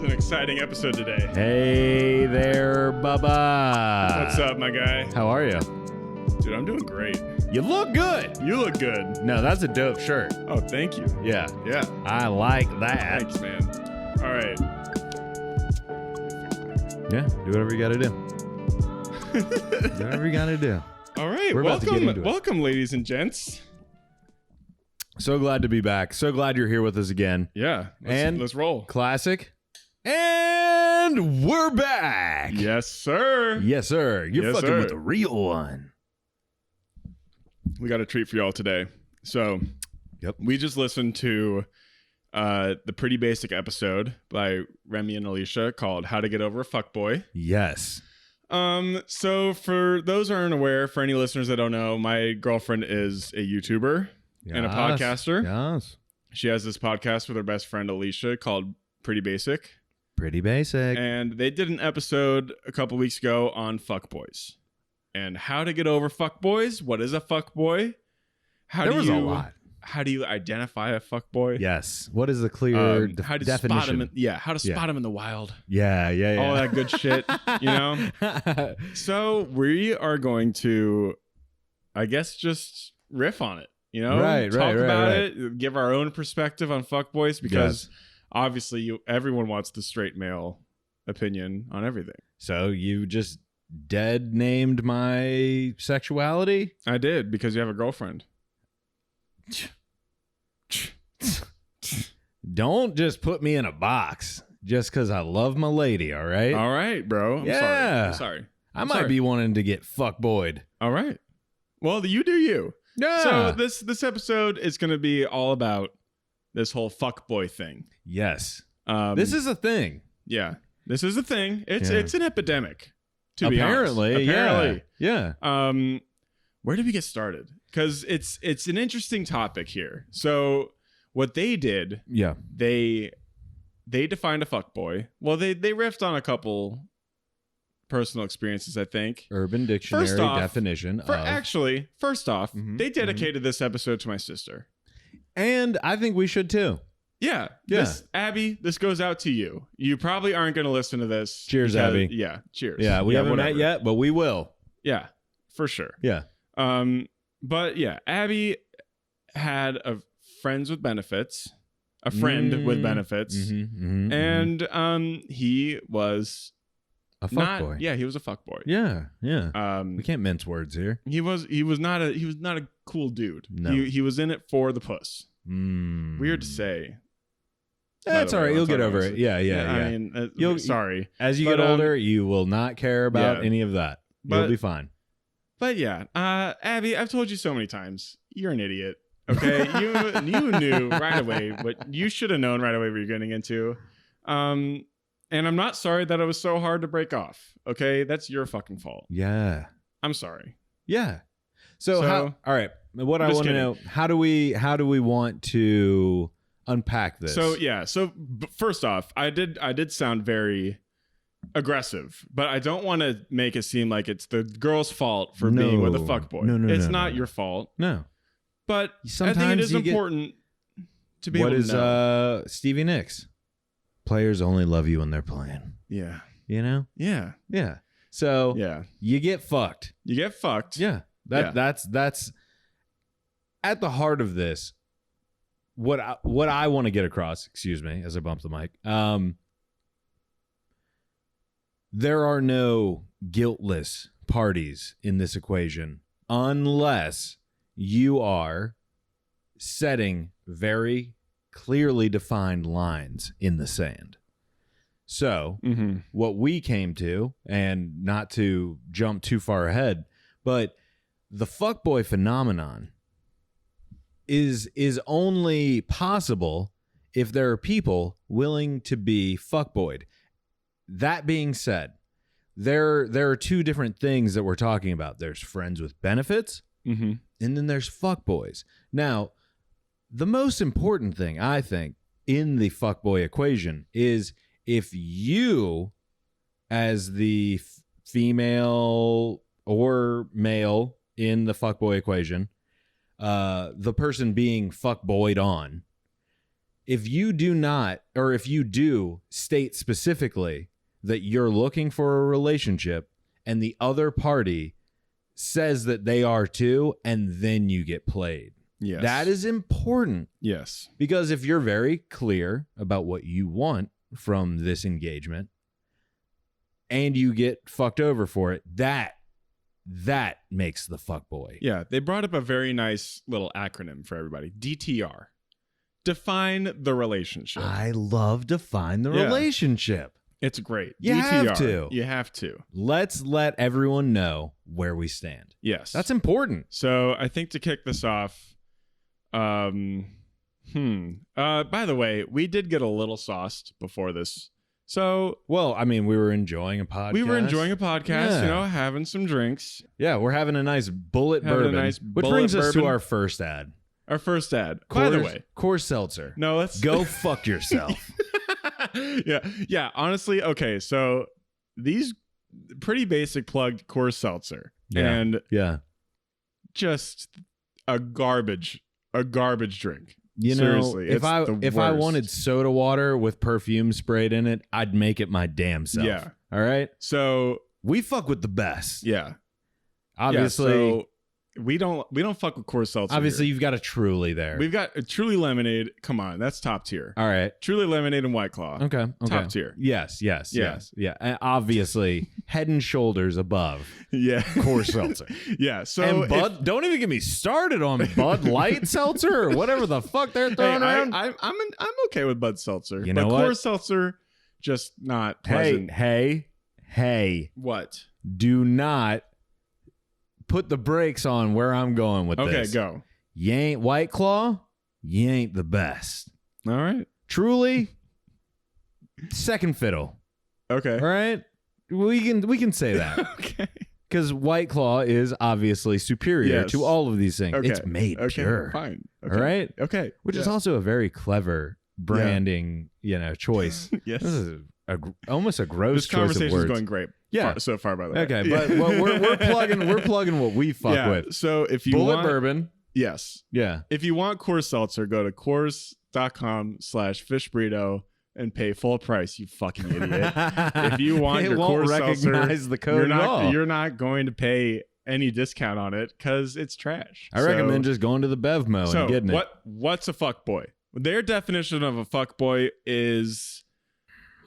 It's an exciting episode today. Hey there, Bubba. What's up, my guy? How are you? Dude, I'm doing great. You look good. You look good. No, that's a dope shirt. Oh, thank you. Yeah. Yeah. I like that. Thanks, man. All right. Yeah, do whatever you got to do. Do whatever you got to do. All right. We're about to get into it. Welcome, ladies and gents. So glad to be back. So glad you're here with us again. Yeah. Let's roll. Classic. And we're back. Yes, sir. Yes, sir. You're Yes, fucking sir. with the real one. We got a treat for y'all today. So, we just listened to the pretty basic episode by Remy and Alicia called "How to Get Over a Fuckboy." Yes. So for those who aren't aware, for any listeners that don't know, my girlfriend is a YouTuber and a podcaster. Yes. She has this podcast with her best friend Alicia called Pretty Basic. Pretty basic. And they did an episode a couple weeks ago on fuckboys and how to get over fuckboys. What is a fuckboy? There was a lot. How do you identify a fuckboy? Yes. What is the clear how to definition? spot him how to spot him in the wild. Yeah. All that good shit, you know? So we are going to, I guess, just riff on it, you know? Talk about it, give our own perspective on fuckboys because obviously everyone wants the straight male opinion on everything. So you just dead named my sexuality? I did because you have a girlfriend. Don't just put me in a box just because I love my lady, all right? All right, bro. I'm sorry. I might be wanting to get fuckboyed. All right. Well, you do you. Yeah. So this episode is going to be all about this whole fuckboy thing. Yes. This is a thing. Yeah. This is a thing. It's an epidemic, to be honest. Apparently. Yeah. Where did we get started? Because it's an interesting topic here. So what they did, they defined a fuckboy. Well, they riffed on a couple personal experiences, I think. Urban Dictionary definition of. Actually, first off, they dedicated this episode to my sister. And I think we should too. Yeah. Abby, this goes out to you. You probably aren't going to listen to this. Cheers, Abby. Yeah, cheers. Yeah, we haven't met yet, but we will. Yeah, for sure. Yeah. But yeah, Abby had a friend with benefits, and he was a fuckboy. Yeah, he was a fuckboy. Yeah. We can't mince words here. He was not a cool dude. No. He was in it for the puss. Weird to say. That's all right. You'll get over it. Yeah. I mean, sorry. As you get older, you will not care about any of that. You'll be fine. But yeah, Abby, I've told you so many times, you're an idiot. Okay, you knew right away what you should have known right away what you're getting into. And I'm not sorry that it was so hard to break off. Okay, that's your fucking fault. Yeah, I'm sorry. Yeah. So how? All right. What I want to know: how do we want to unpack this? So yeah. So first off, I did sound very aggressive, but I don't want to make it seem like it's the girl's fault for being with a fuckboy. No, it's not your fault. No. But sometimes I think it is important to be able to know. What is Stevie Nicks? Players only love you when they're playing. Yeah. You know? Yeah. Yeah. So you get fucked. You get fucked. Yeah. That's at the heart of this. What I want to get across, excuse me, as I bump the mic. There are no guiltless parties in this equation unless you are setting very clearly defined lines in the sand. So what we came to, and not to jump too far ahead, but the fuckboy phenomenon is only possible if there are people willing to be fuckboyed. That being said, there are two different things that we're talking about. There's friends with benefits, and then there's fuckboys. Now, the most important thing, I think, in the fuckboy equation is if you, as the female or male in the fuckboy equation, the person being fuckboyed on, if you do not, or if you do state specifically that you're looking for a relationship and the other party says that they are too, and then you get played. Yes. That is important. Yes. Because if you're very clear about what you want from this engagement and you get fucked over for it, that makes the fuckboy. Yeah. They brought up a very nice little acronym for everybody. DTR. Define the relationship. I love define the relationship. It's great. You DTR. have to. You have to. Let's let everyone know where we stand. Yes. That's important. So I think to kick this off, by the way, we did get a little sauced before this. So, well, I mean, we were enjoying a podcast. Yeah. Having some drinks. Yeah, we're having a nice bullet bourbon, which brings us to our first ad. By the way, Coors Seltzer. No, let's go fuck yourself. Yeah. Honestly, okay. So these pretty basic plugged Coors Seltzer, and just a garbage drink. Seriously, if I wanted soda water with perfume sprayed in it, I'd make it my damn self. Yeah. All right. So we fuck with the best. Yeah. Obviously. Yeah, so we don't fuck with Coors Seltzer. Obviously, here. you've got a Truly there. We've got a Truly Lemonade. Come on, that's top tier. All right. Truly Lemonade and White Claw. Okay. Top tier. Yes. Yeah. And obviously, head and shoulders above. Yeah. Coors Seltzer. Yeah. So and Bud, don't even get me started on Bud Light Seltzer or whatever the fuck they're throwing around. I'm okay with Bud Seltzer. You know what? Coors Seltzer, just not pleasant. Hey. What? Do not put the brakes on where I'm going with this. Okay, go. You ain't White Claw, you ain't the best. All right. Truly, second fiddle. Okay. All right. We can say that. Okay. Because White Claw is obviously superior to all of these things. Okay. It's made pure. Fine. Okay. All right. Okay. Which is also a very clever branding, choice. Yes. This is almost a gross choice of words. This conversation is going great. Yeah. So far, by the way. Okay, but we're plugging what we fuck with. So if you Bullet want bourbon. Yes. Yeah. If you want Coors Seltzer, go to Coors.com/Fish Burrito and pay full price, you fucking idiot. If you want your Coors recognize Seltzer, the code you're not going to pay any discount on it because it's trash. I recommend just going to the Bevmo and getting it. What's a fuckboy? Their definition of a fuckboy is...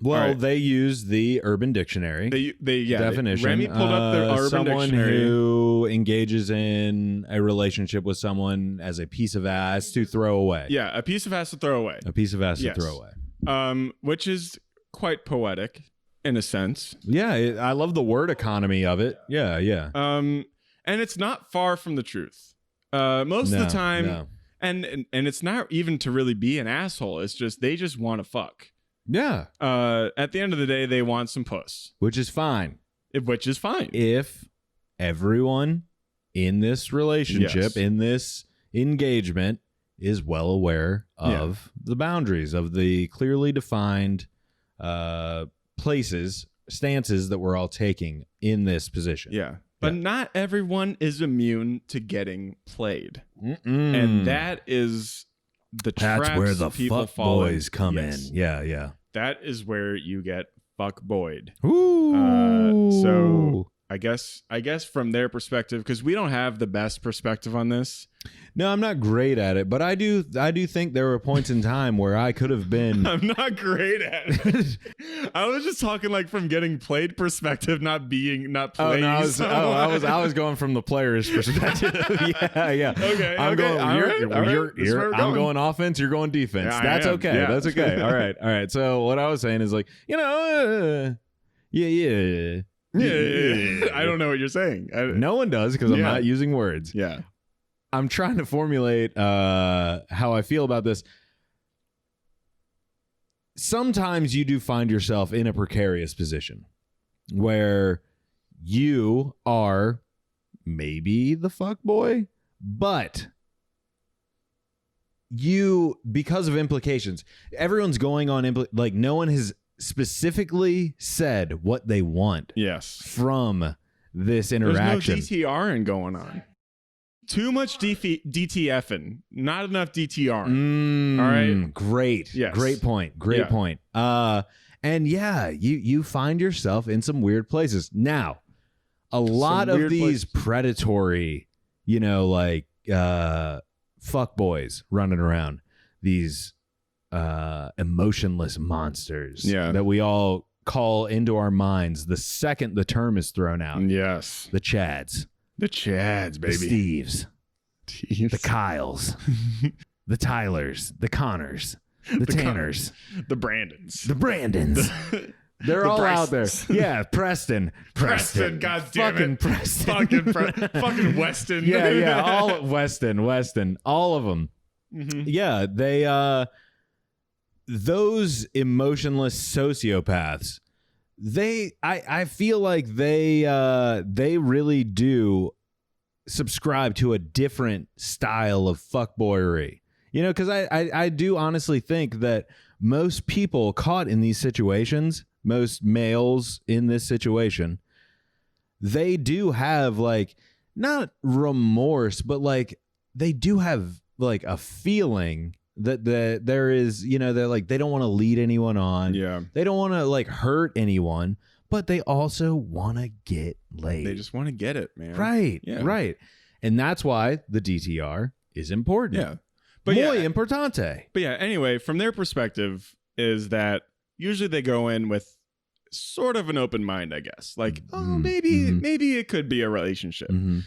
Well, they use the Urban Dictionary definition. Remy pulled up the Urban someone Dictionary. Who engages in a relationship with someone as a piece of ass to throw away. Yeah, a piece of ass to throw away. A piece of ass to throw away. Which is quite poetic in a sense. Yeah, I love the word economy of it. Yeah. And it's not far from the truth. Most of the time, and it's not even to really be an asshole. It's just they just want to fuck. Yeah. At the end of the day, they want some puss. Which is fine. If everyone in this relationship, in this engagement, is well aware of the boundaries, of the clearly defined stances that we're all taking in this position. Yeah. But not everyone is immune to getting played. And that is... That's where the fuckboys come in. Yeah. That is where you get fuckboyed. Ooh. So I guess from their perspective, because we don't have the best perspective on this. No, I'm not great at it, but I do think there were points in time where I could have been. I'm not great at it. I was just talking like from getting played perspective, not playing. I was going from the player's perspective. Yeah. Okay. I'm going offense. You're going defense. Yeah, That's okay. Yeah. That's okay. All right. So what I was saying is like, yeah. I don't know what you're saying. No one does because I'm not using words. Yeah. I'm trying to formulate how I feel about this. Sometimes you do find yourself in a precarious position where you are maybe the fuckboy, but you, because of implications, everyone's going on, like no one has specifically said what they want yes. from this interaction. There's no DTRing going on. Too much DTFing, not enough DTR. All right. Great. Yes. Great point. Great point. And yeah, you find yourself in some weird places. Now, a lot of these predatory, like fuckboys running around, these emotionless monsters that we all call into our minds the second the term is thrown out. Yes. The Chads. The Chads, baby. The Steves. The Kyles. The Tylers. The Connors. The Tanners. The Brandons. The Brandons. They're all out there. Yeah, Preston. God damn it. Preston. Fucking Weston. Yeah. All Weston. All of them. Mm-hmm. Yeah, they those emotionless sociopaths, I feel like they really do subscribe to a different style of fuckboyery. Because I do honestly think that most people caught in these situations, most males in this situation, they do have like not remorse, but like they do have like a feeling that there is, they're like, they don't want to lead anyone on. Yeah. They don't want to like hurt anyone, but they also want to get laid. They just want to get it, man. Right. Yeah. Right. And that's why the DTR is important. Yeah. But Muy importante. But yeah, anyway, from their perspective is that usually they go in with sort of an open mind, I guess. Like, maybe it could be a relationship. Mm-hmm.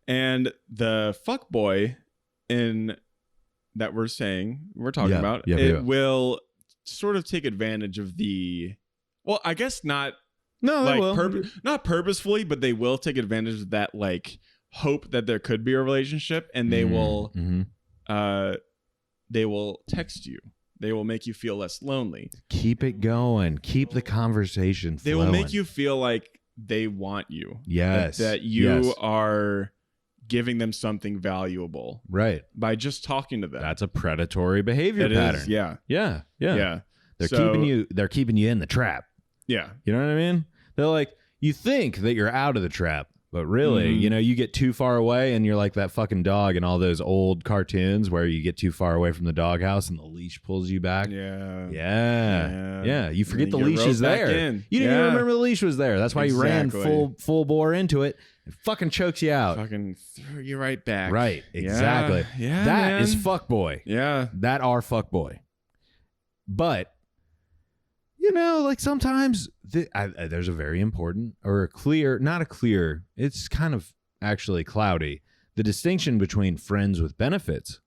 And the fuckboy that we're talking about, will sort of take advantage of I guess not. No, like they will. Not purposefully, but they will take advantage of that like hope that there could be a relationship, and they will text you. They will make you feel less lonely. Keep it going. Keep the conversation flowing. They will make you feel like they want you. Yes. That you are giving them something valuable. Right. By just talking to them. That's a predatory behavior pattern. Yeah. They're keeping you in the trap. Yeah. You know what I mean? They're like, you think that you're out of the trap, but really, you get too far away and you're like that fucking dog in all those old cartoons where you get too far away from the doghouse and the leash pulls you back. Yeah. You forget the leash is there. You didn't even remember the leash was there. That's why you ran full bore into it. It fucking chokes you out. Fucking threw you right back. Right. Exactly. Yeah. That is fuckboy. Yeah. That are fuckboy. But like sometimes there's a very important or it's kind of actually cloudy. The distinction between friends with benefits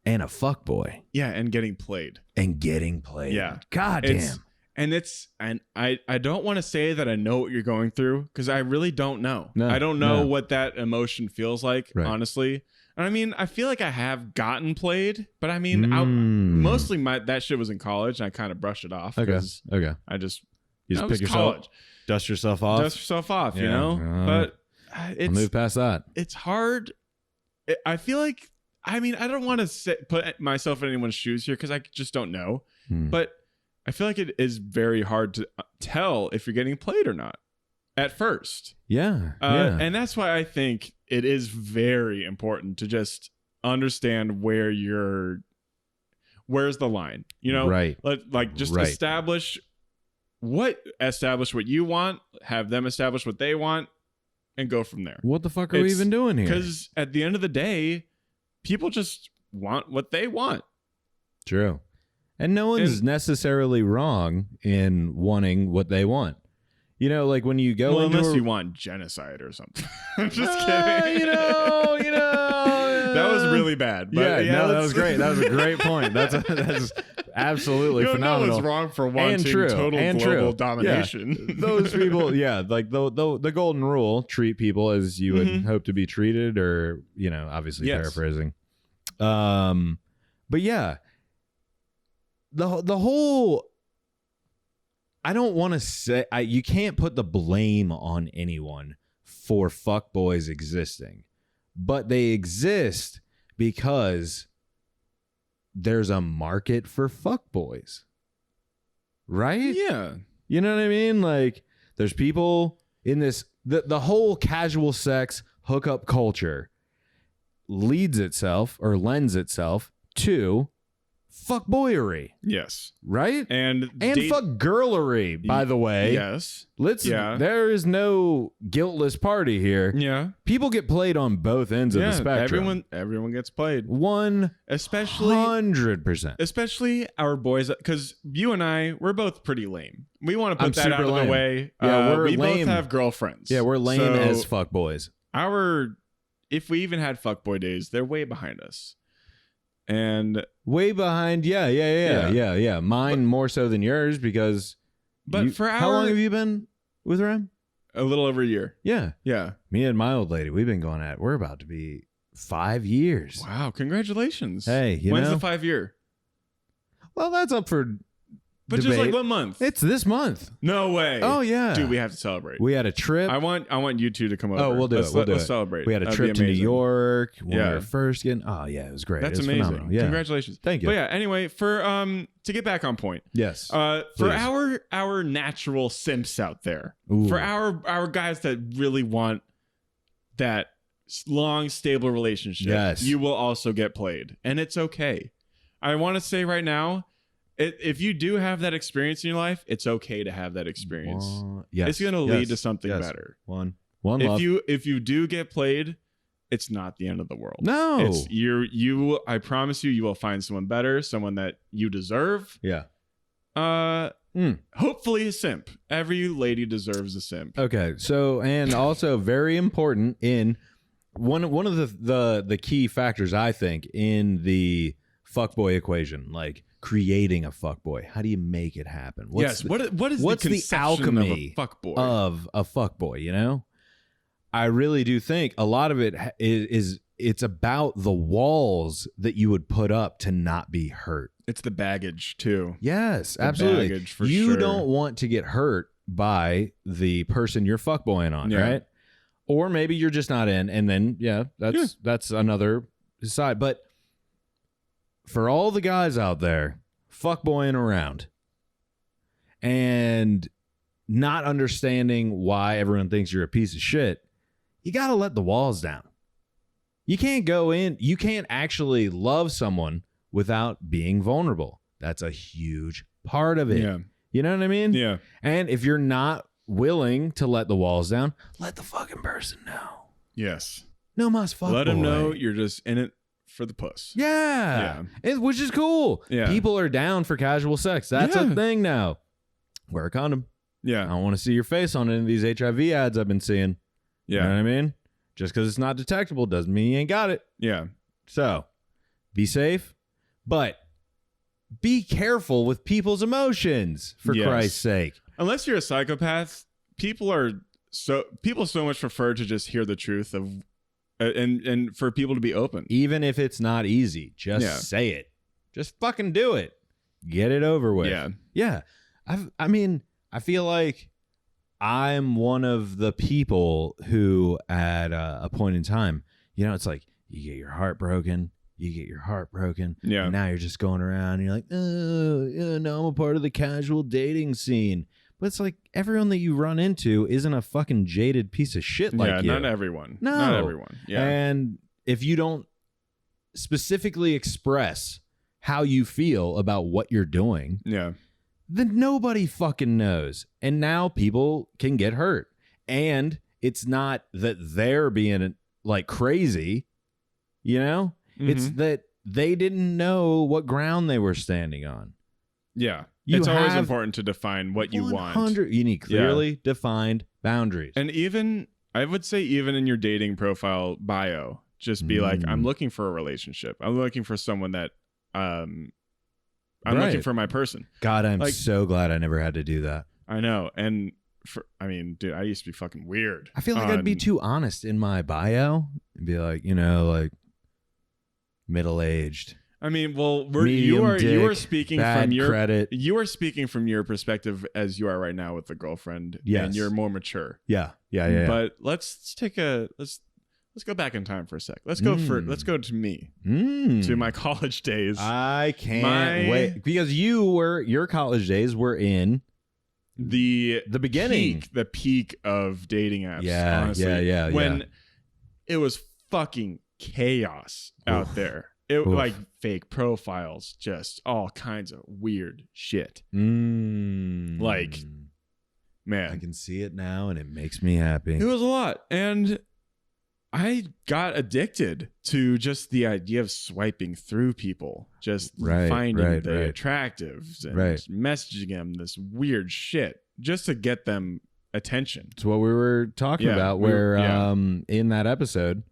and a fuckboy. Yeah, and getting played. Yeah. God damn. And I don't want to say that I know what you're going through because I really don't know. I don't know what that emotion feels like, honestly. And I mean, I feel like I have gotten played, but I mean, mostly that shit was in college and I kind of brushed it off. Okay. I just pick yourself, dust yourself off. But I'll move past that. It's hard. I feel like, I mean, I don't want to put myself in anyone's shoes here because I just don't know. But I feel like it is very hard to tell if you're getting played or not at first. Yeah. And that's why I think it is very important to just understand where's the line, right. Establish what you want, have them establish what they want and go from there. What the fuck are we even doing here? Because at the end of the day, people just want what they want. True. And no one's necessarily wrong in wanting what they want. Like when you go into unless you want genocide or something. I'm just kidding. That was really bad. But that was great. That was a great point. That's absolutely phenomenal. No one's wrong for wanting total global domination. Yeah. Those people, like the golden rule: treat people as you would hope to be treated, or obviously paraphrasing. But yeah, the whole. I don't want to say you can't put the blame on anyone for fuckboys existing, but they exist because there's a market for fuckboys, right? Yeah. You know what I mean? Like there's people in this, the whole casual sex hookup culture leads itself or lends itself to fuckboyery. Yes. Right? And fuck girlery, by the way. Yes. There is no guiltless party here. Yeah. People get played on both ends of the spectrum. Everyone gets played. 100%. Especially our boys, because you and I, we're both pretty lame. We want to put that out of the way. Yeah, we lame. both have girlfriends. Yeah, we're lame as fuckboys. If we even had fuckboy days, they're way behind us. And way behind, yeah. Mine more so than yours because. But how long have you been with Rem? A little over a year. Yeah. Yeah. Me and my old lady, we've been going at it. We're about to be 5 years. Wow. Congratulations. Hey, when's the 5 year? Well, that's up for But debate. just like what month? It's this month. No way. Oh, yeah. Dude, we have to celebrate. We had a trip. I want you two to come over. Oh, we'll do it. Let's celebrate. We had a trip to New York when we were first getting. Oh, yeah. It was great. That's amazing. Phenomenal. Yeah. Congratulations. Thank you. But yeah, anyway, for to get back on point. Yes. For our natural simps out there, for our guys that really want that long, stable relationship, yes, you will also get played. And it's okay. I want to say right now, if you do have that experience in your life, it's okay to have that experience. Yes. It's going to lead to something better. One love. If you do get played, it's not the end of the world. No. It's I promise you will find someone better, someone that you deserve. Yeah. Hopefully a simp. Every lady deserves a simp. Okay. So, and also very important in one of the key factors, I think, in the fuckboy equation, like creating a fuckboy. How do you make it happen? What is the alchemy of a fuckboy? Of a fuckboy, you know? I really do think a lot of it is it's about the walls that you would put up to not be hurt. It's the baggage too. Yes, absolutely. Baggage for you sure. don't want to get hurt by the person you're fuckboying on, right? Or maybe you're just not in, and then that's another side. But for all the guys out there fuckboying around and not understanding why everyone thinks you're a piece of shit, you got to let the walls down. You can't go in. You can't actually love someone without being vulnerable. That's a huge part of it. Yeah. You know what I mean? Yeah. And if you're not willing to let the walls down, let the fucking person know. Yes. No mas fuckboy. Let them know you're just in it for the puss. Yeah. Which is cool. Yeah. People are down for casual sex. That's a thing now. Wear a condom. Yeah. I don't want to see your face on any of these HIV ads I've been seeing. Yeah. You know what I mean? Just because it's not detectable doesn't mean you ain't got it. Yeah. So, be safe, but be careful with people's emotions, for Christ's sake. Unless you're a psychopath, people so much prefer to just hear the truth of and for people to be open. Even if it's not easy, just say it. Just fucking do it. Get it over with. Yeah. Yeah. I feel like I'm one of the people who at a point in time, it's like you get your heart broken. Yeah. And now you're just going around and you're like, no, I'm a part of the casual dating scene. But it's like everyone that you run into isn't a fucking jaded piece of shit like you. Not everyone. No. Not everyone. Yeah. And if you don't specifically express how you feel about what you're doing, then nobody fucking knows. And now people can get hurt. And it's not that they're being like crazy, It's that they didn't know what ground they were standing on. Yeah. It's always important to define what you want. You need clearly defined boundaries. And I would say even in your dating profile bio, just be like, I'm looking for a relationship. I'm looking for someone that I'm looking for my person. God, I'm so glad I never had to do that. I know. And dude, I used to be fucking weird. I feel like I'd be too honest in my bio and be like, like middle-aged. I mean, well, you are speaking from your credit. You are speaking from your perspective as you are right now with the girlfriend. Yes. And you're more mature. Yeah. But let's go back in time for a sec. Let's go to me. To my college days. I can't wait because your college days were in the beginning, the peak of dating apps. Yeah, honestly, yeah. When it was fucking chaos out there. Like fake profiles, just all kinds of weird shit. Like, man, I can see it now, and it makes me happy. It was a lot, and I got addicted to just the idea of swiping through people, just finding the attractives and messaging them this weird shit just to get them attention. It's what we were talking about. Where in that episode,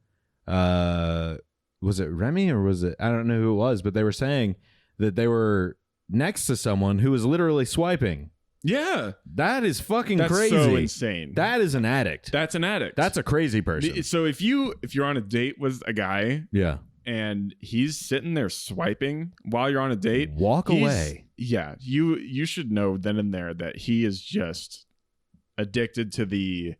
was it Remy or was it? I don't know who it was, but they were saying that they were next to someone who was literally swiping. Yeah, that is fucking crazy. That's so insane. That is an addict. That's an addict. That's a crazy person. So if you're on a date with a guy, and he's sitting there swiping while you're on a date, walk away. Yeah, you should know then and there that he is just addicted to the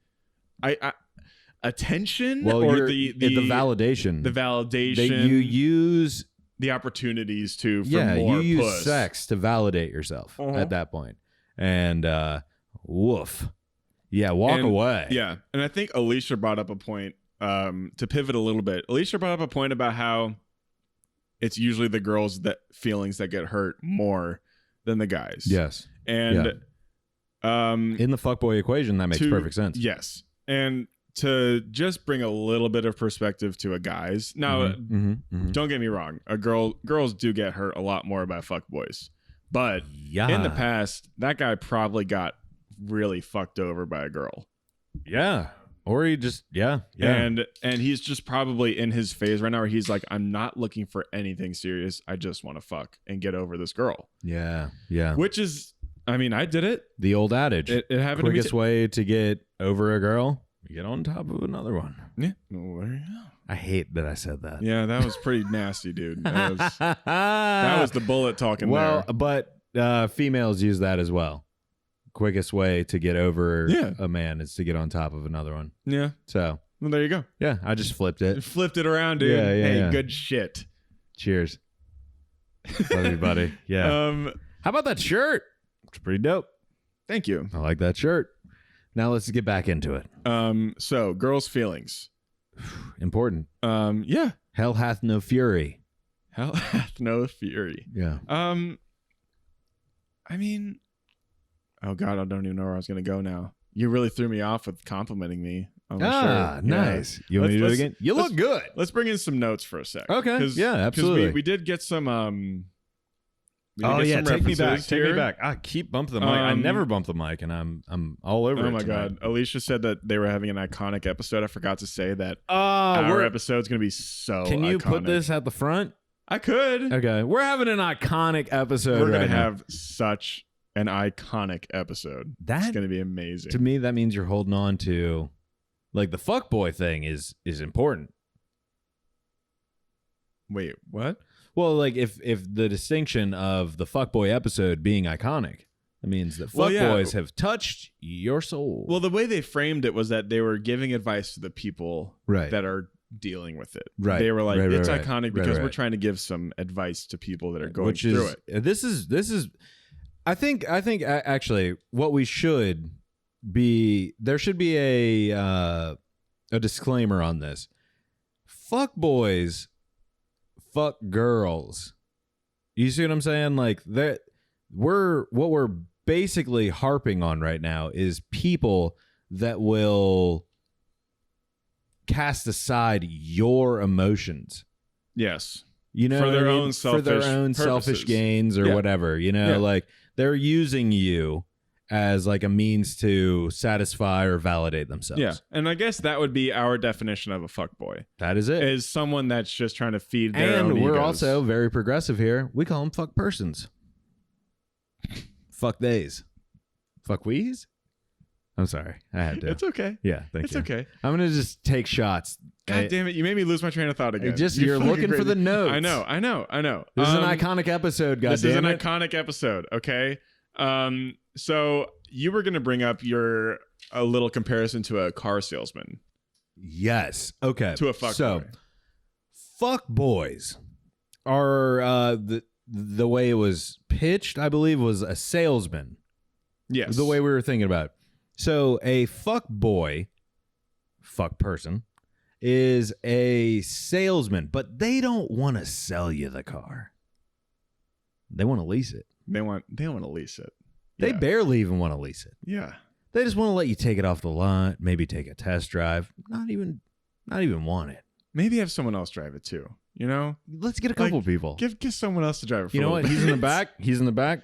attention or the validation. The validation that you use the opportunities for more you use sex to validate yourself at that point. And woof. Yeah, walk away. Yeah. And I think Alicia brought up a point, to pivot a little bit. Alicia brought up a point about how it's usually the girls that feelings that get hurt more than the guys. Yes. And in the fuckboy equation, that makes perfect sense. Yes. And to just bring a little bit of perspective to a guy's. Now, don't get me wrong. Girls do get hurt a lot more by fuckboys. But in the past, that guy probably got really fucked over by a girl. Yeah. Or he just, And he's just probably in his phase right now where he's like, I'm not looking for anything serious. I just want to fuck and get over this girl. Yeah. Yeah. Which is, I mean, I did it. The old adage. It happened Quickest way to get over a girl, get on top of another one. Yeah. Well, there you go. I hate that I said that. Yeah, that was pretty nasty, dude. That was the bullet talking there. But females use that as well. Quickest way to get over a man is to get on top of another one. Yeah. So. Well, there you go. Yeah, I just flipped it. Flipped it around, dude. Hey, good shit. Cheers. Love you, buddy. Yeah. How about that shirt? It's pretty dope. Thank you. I like that shirt. Now let's get back into it. So girls' feelings. Important. Yeah. Hell hath no fury. Hell hath no fury. Yeah. I mean, oh God, I don't even know where I was gonna go now. You really threw me off with complimenting me on the shirt. Nice. You want me to do it again? You look good. Let's bring in some notes for a sec. Okay. Yeah, absolutely. We did get some take me back. I keep bumping the mic. I never bump the mic, and I'm all over it. Oh my God. Alicia said that they were having an iconic episode. I forgot to say that our episode's going to be so Can you iconic. put this at the front? I could. Okay. We're having an iconic episode. We're going to have such an iconic episode. It's going to be amazing. To me, that means you're holding on to, like, the fuckboy thing is important. Wait, what? Well, like, if the distinction of the fuckboy episode being iconic, that means that fuckboys have touched your soul. Well, the way they framed it was that they were giving advice to the people that are dealing with it. Right. They were like, it's iconic because we're trying to give some advice to people that are going through it. This is I think actually what we should be, there should be a disclaimer on this. Fuckboys fuck girls. You see what I'm saying? Like, that what we're basically harping on right now is people that will cast aside your emotions. Yes. You know, for their own selfish gains or whatever, you know, like they're using you as like a means to satisfy or validate themselves. Yeah. And I guess that would be our definition of a fuckboy. That is it. Is someone that's just trying to feed their own egos. And we're also very progressive here. We call them fuck persons. Fuck days. Fuck wees? I'm sorry. I had to. It's okay. Yeah, thank you. It's okay. I'm going to just take shots. God damn it. You made me lose my train of thought again. You're looking for the notes. I know. This is an iconic episode, goddammit. This is an iconic episode, okay? So you were going to bring up a little comparison to a car salesman. Yes. Okay. To a fuckboy. So, fuckboys are the way it was pitched, I believe, was a salesman. Yes. The way we were thinking about it. So a fuckboy, fuck person, is a salesman, but they don't want to sell you the car. They want to lease it. They want to lease it. They barely even want to lease it. Yeah. They just want to let you take it off the lot, maybe take a test drive. Not even want it. Maybe have someone else drive it too. You know? Let's get a couple people. Give someone else to drive it for you know what? bit. He's in the back. He's in the back.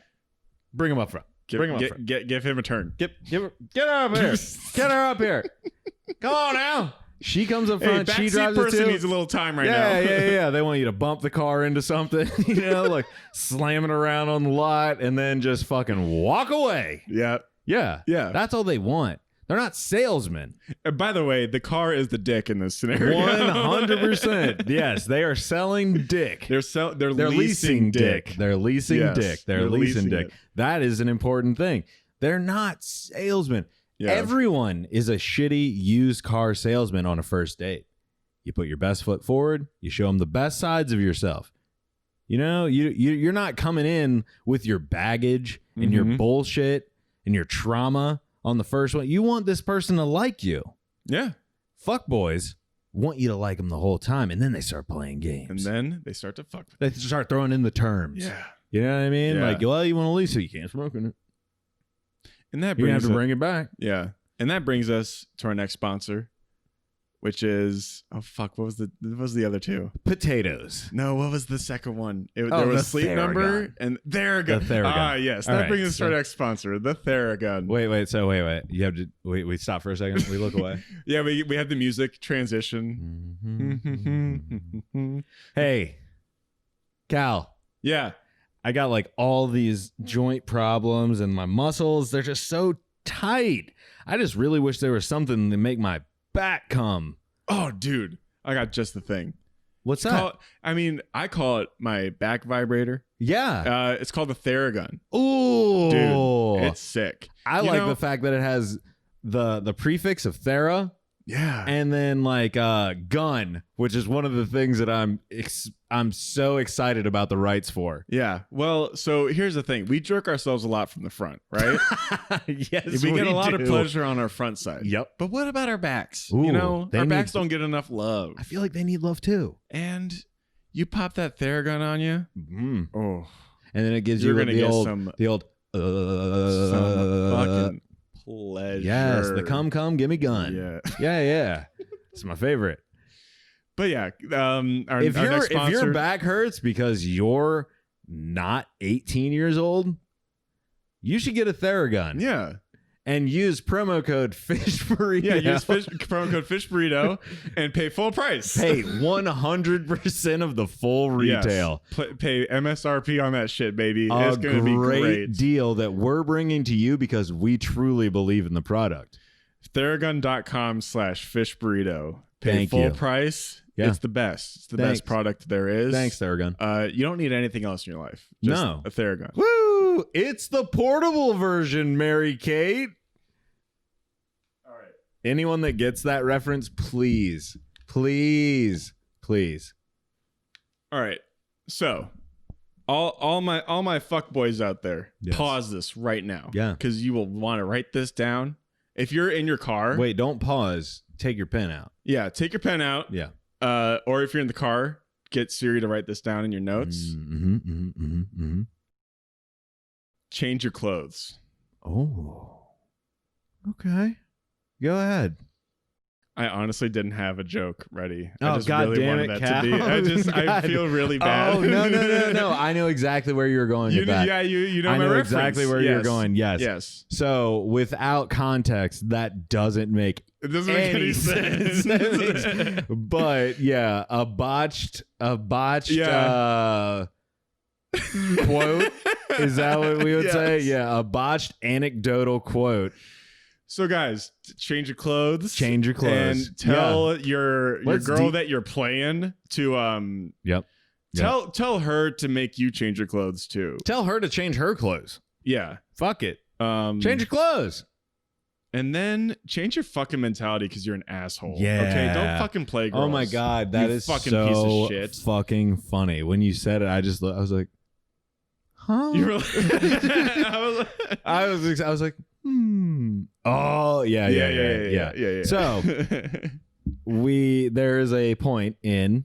Bring him up front. Bring him up front. Give him a turn. Get her up here. Get her up here. Come on now. She comes up front. She drives it too. Person needs a little time now. Yeah. They want you to bump the car into something, like slam it around on the lot and then just fucking walk away. Yeah. That's all they want. They're not salesmen. By the way, the car is the dick in this scenario. 100%. Yes, they are selling dick. They're leasing dick. They're leasing dick. They're leasing dick. It. That is an important thing. They're not salesmen. Yeah. Everyone is a shitty used car salesman on a first date. You put your best foot forward. You show them the best sides of yourself. You're not coming in with your baggage and your bullshit and your trauma on the first one. You want this person to like you. Yeah. Fuckboys want you to like them the whole time, and then they start playing games. And then they start to fuck. They start throwing in the terms. Yeah. You know what I mean? Yeah. Like, well, you want to lease it, you can't smoke in it. And that you brings have to bring it back. Yeah. And that brings us to our next sponsor, which is what was the other two? Potatoes. No, what was the second one? There was Sleep Theragun. Number and Theragun. The Theragun. Ah, yes. That brings us to our next sponsor, the Theragun. Wait. You have to we stop for a second. We look away. Yeah, we have the music transition. Hey, Cal. Yeah. I got like all these joint problems and my muscles, they're just so tight. I just really wish there was something to make my back come. Oh, dude. I got just the thing. What's that? I call it my back vibrator. Yeah. It's called the Theragun. Ooh. Dude, it's sick. I like the fact that it has the prefix of Thera. Yeah. And then like gun, which is one of the things that I'm so excited about the rights for. Yeah. Well, so here's the thing. We jerk ourselves a lot from the front, right? Yes, we get a lot of pleasure on our front side. Yep. But what about our backs? Ooh, our backs don't get enough love. I feel like they need love too. And you pop that Theragun on you. Oh. And then it gives You're you gonna the old some fucking pleasure. Yes, the come gimme gun. Yeah. It's my favorite. But yeah, if your back hurts because you're not 18 years old, you should get a Theragun. Yeah. And use promo code Fish Burrito. Yeah, use promo code Fish Burrito and pay full price. Pay 100% of the full retail. Yes. Pay MSRP on that shit, baby. It's going to be great deal that we're bringing to you because we truly believe in the product. Theragun.com/Fish Burrito. Pay full price. Yeah. It's the best. It's the best product there is. Thanks, Theragun. You don't need anything else in your life. Just a Theragun. Woo! It's the portable version, Mary Kate. All right. Anyone that gets that reference, please. All right. So, all my fuckboys out there, pause this right now. Yeah. Because you will want to write this down. If you're in your car. Wait, don't pause. Take your pen out. Yeah, take your pen out. Yeah. Or if you're in the car, get Siri to write this down in your notes. Change your clothes. Oh. Okay. Go ahead. I honestly didn't have a joke ready. Oh, I just God really damn wanted it, that to be. I feel really bad. Oh, no. I know exactly where you're going with that. Yeah, you know I my know reference. exactly where you're going. Yes. So without context, that doesn't make any sense. But yeah, a botched quote. Is that what we would say? Yeah, a botched anecdotal quote. So guys, change your clothes. And tell your girl that you're playing to tell her to make you change your clothes too. Tell her to change her clothes. Yeah. Fuck it. Change your clothes. And then change your fucking mentality because you're an asshole. Yeah. Okay. Don't fucking play girls. Oh my God. That is fucking so piece of shit. Fucking funny. When you said it, I was like, huh? You were like, I was like, Oh, yeah. So there is a point in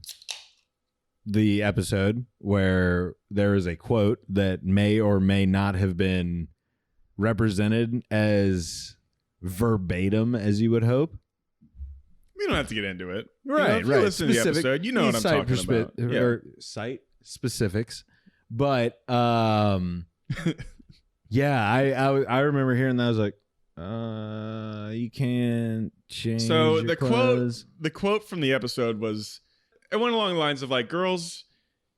the episode where there is a quote that may or may not have been represented as verbatim as you would hope. We don't have to get into it. Right, if you listen to the episode, you know what I'm talking about. Or site specifics. But yeah, I remember hearing that. I was like, you can't change. So your clothes. the quote from the episode was, it went along the lines of like, girls,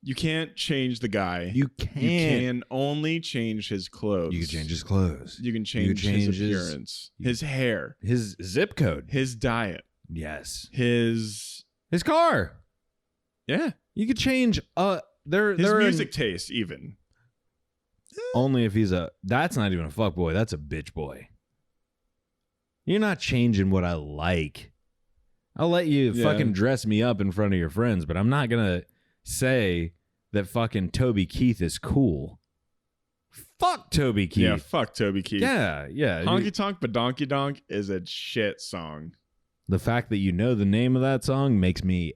you can't change the guy. You can't. You can only change his clothes. You can change his clothes. You can change his appearance, his hair, his zip code, his diet. Yes. His car. Yeah. You could change his music taste even. Only if he's that's not even a fuck boy, that's a bitch boy. You're not changing what I like. I'll let you fucking dress me up in front of your friends, but I'm not gonna say that fucking Toby Keith is cool. Fuck Toby Keith. Yeah, fuck Toby Keith. Yeah. Honky Tonk Badonkey Donk is a shit song. The fact that you know the name of that song makes me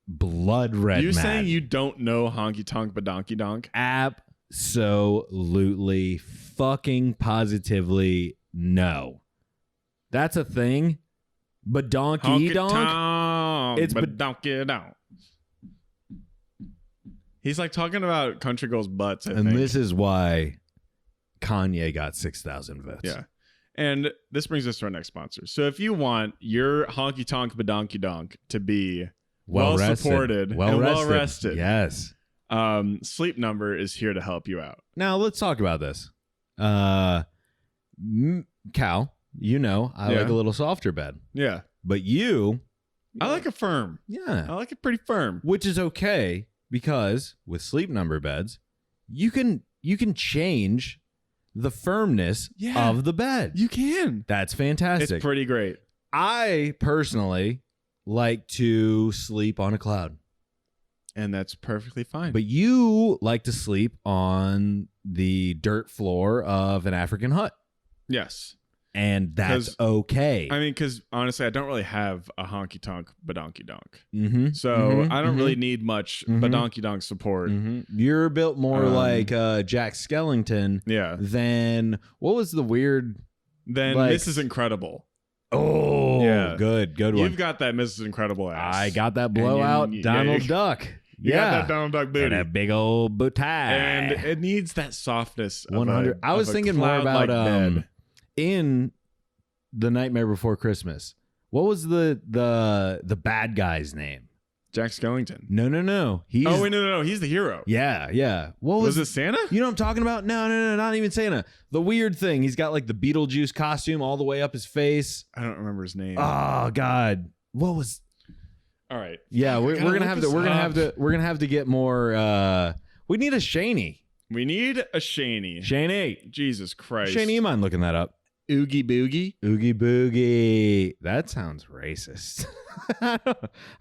blood red. You mad. saying you don't know Honky Tonk Badonkey Donk? Absolutely, fucking positively no. That's a thing. Badonkey Donk. It's Badonkey Donk. He's like talking about country girls' butts. I think. This is why Kanye got 6,000 votes. Yeah. And this brings us to our next sponsor. So if you want your Honky Tonk Badonkey Donk to be well supported and well rested, yes, Sleep Number is here to help you out. Now let's talk about this. Cal, you know I like a little softer bed. Yeah. But I like it firm. Yeah. I like it pretty firm. Which is okay because with Sleep Number beds, you can change the firmness of the bed. You can. That's fantastic. It's pretty great. I personally like to sleep on a cloud. And that's perfectly fine. But you like to sleep on the dirt floor of an African hut. Yes. And that's okay. I mean, because honestly, I don't really have a honky tonk badonkey donk. Mm-hmm. So I don't really need much badonkey donk support. Mm-hmm. You're built more like Jack Skellington than, what was the weird? Then Mrs. Incredible. Oh, yeah. Good one. You've got that Mrs. Incredible ass. I got that blowout Donald Duck. You got that Donald Duck booty. And a big old booty. And it needs that softness. 100. I was thinking more about in The Nightmare Before Christmas. What was the bad guy's name? Jack Skellington. No. He's no. He's the hero. Yeah. What was it? Santa? You know what I'm talking about? No, not even Santa. The weird thing. He's got like the Beetlejuice costume all the way up his face. I don't remember his name. Oh God. What was? All right. Yeah, we're gonna have to get more. We need a Shaney. We need a Shaney. Shaney. Jesus Christ. Shaney, you mind looking that up? Oogie Boogie. Oogie Boogie. That sounds racist. I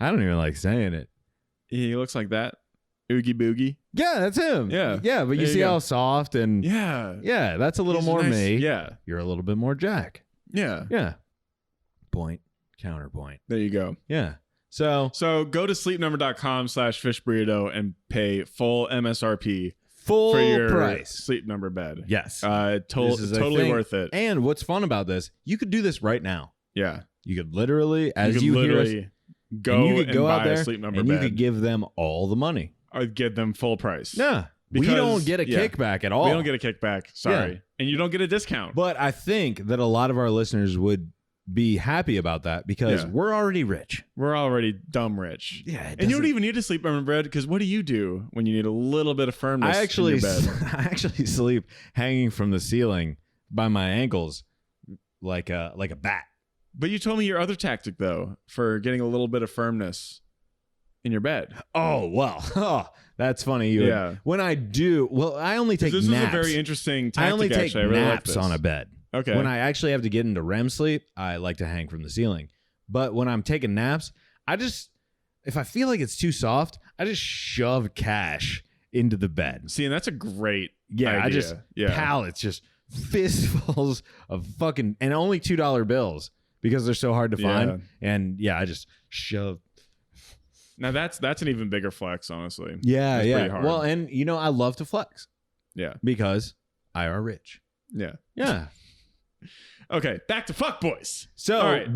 don't even like saying it. He looks like that. Oogie Boogie. Yeah, that's him. Yeah. Yeah, but you see how soft and yeah, that's a little more nice, me. Yeah. You're a little bit more Jack. Yeah. Yeah. Point. Counterpoint. There you go. Yeah. So go to sleepnumber.com/fishburrito and pay full MSRP. Full for your price Sleep Number bed. Yes. Totally worth it. And what's fun about this, you could do this right now. Yeah. You could literally, hear us, go out there a Sleep Number and bed. You could give them all the money. Or give them full price. Yeah. We don't get a kickback at all. We don't get a kickback. Sorry. Yeah. And you don't get a discount. But I think that a lot of our listeners would be happy about that because we're already rich. We're already dumb rich. Yeah. And you don't even need a Sleep Number bed because what do you do when you need a little bit of firmness in your bed? I actually sleep hanging from the ceiling by my ankles like a bat. But you told me your other tactic though for getting a little bit of firmness in your bed. Oh, well. Oh, that's funny. When I do, I only take naps. This is a very interesting tactic. I only take naps on a bed. Okay. When I actually have to get into REM sleep, I like to hang from the ceiling. But when I'm taking naps, if I feel like it's too soft, I just shove cash into the bed. See, and that's a great idea. Pallets, just fistfuls of fucking, and only $2 bills. because they're so hard to find. And I just shove. Now that's an even bigger flex, honestly. Yeah, that's yeah. Well, and I love to flex. Yeah. Because I are rich. Yeah. Yeah. Okay, back to fuckboys. So, all right.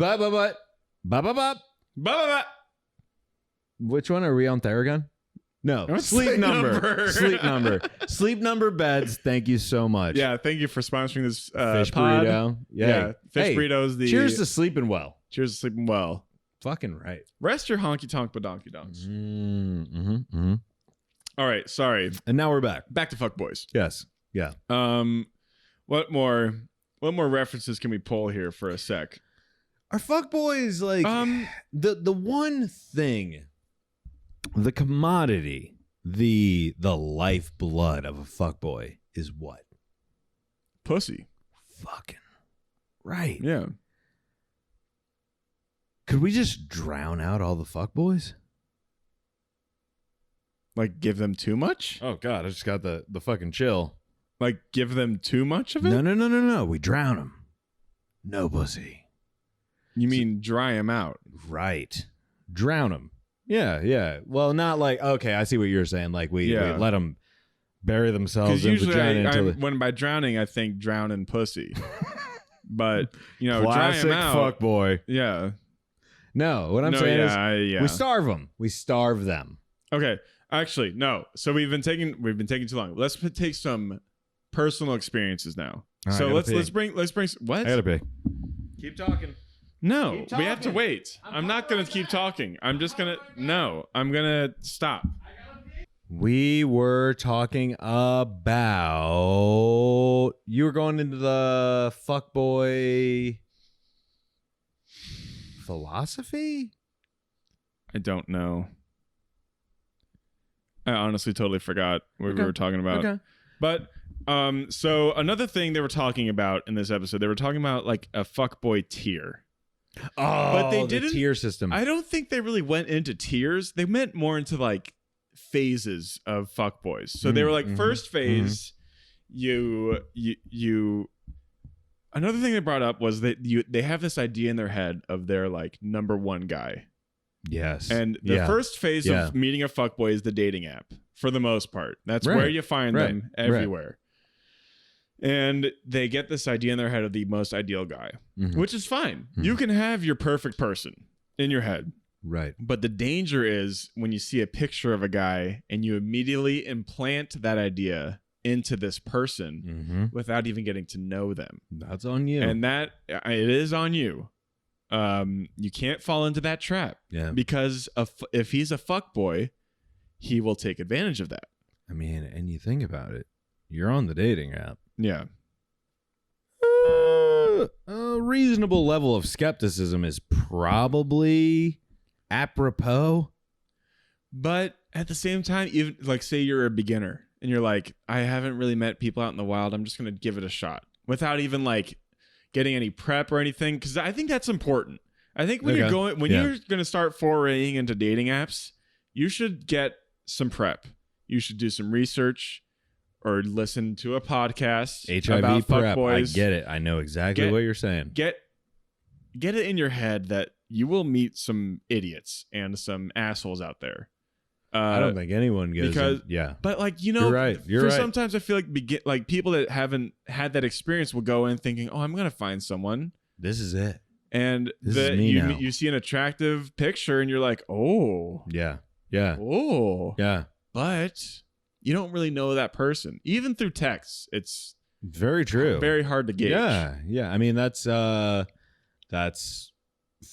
Which one are we on Theragun? No, sleep number. Sleep number. Sleep number beds. Thank you so much. Yeah, thank you for sponsoring this Fish pod. Burrito. Yeah, Fish Burrito's the... Cheers to sleeping well. Cheers to sleeping well. Fucking right. Rest your honky tonk badonky donks. All right, sorry. And now we're back. Back to fuckboys. Yes. Yeah. What more references can we pull here for a sec? Are fuckboys like the one thing, the commodity, the lifeblood of a fuckboy is what? Pussy. Fucking right. Yeah. Could we just drown out all the fuckboys? Like give them too much? Oh God, I just got the fucking chill. Like give them too much of it? No. We drown them. No pussy. You mean dry them out? Right. Drown them. Yeah. Well, not like, okay, I see what you're saying. Like we let them bury themselves in vagina until when by drowning I think drown in pussy. But classic dry them out. Fuckboy. Yeah. No, what I'm saying is we starve them. We starve them. Okay. Actually, no. So we've been taking too long. Let's take some personal experiences now. So let's bring what? I gotta pee. Keep talking. No, we have to wait. I'm not gonna keep talking. I'm gonna stop. We were talking about you were going into the fuckboy philosophy? I don't know. I honestly totally forgot what we were talking about. Okay. But so another thing they were talking about in this episode, they were talking about like a fuckboy tier. Oh, but they didn't, the tier system. I don't think they really went into tiers. They went more into like phases of fuckboys. So they were like, first phase, you another thing they brought up was that they have this idea in their head of their like number one guy. Yes. And the first phase of meeting a fuckboy is the dating app for the most part. That's where you find them everywhere. And they get this idea in their head of the most ideal guy, which is fine. You can have your perfect person in your head. Right. But the danger is when you see a picture of a guy and you immediately implant that idea into this person without even getting to know them. That's on you. And it is on you. You can't fall into that trap. Yeah. Because if he's a fuckboy, he will take advantage of that. I mean, and you think about it, you're on the dating app. Yeah. A reasonable level of skepticism is probably apropos. But at the same time, even like say you're a beginner and you're like, I haven't really met people out in the wild. I'm just going to give it a shot without even like getting any prep or anything. Because I think that's important. I think when you're going to start foraying into dating apps, you should get some prep. You should do some research or listen to a podcast HIV about prep. fuckboys. I get it. I know exactly what you're saying. Get it in your head that you will meet some idiots and some assholes out there. I don't think anyone goes but like you're right. Sometimes I feel like people that haven't had that experience will go in thinking, oh, I'm gonna find someone. This is it. And this is me now. You see an attractive picture and you're like, oh yeah, but you don't really know that person. Even through texts, it's very true. Very hard to gauge. Yeah. I mean, that's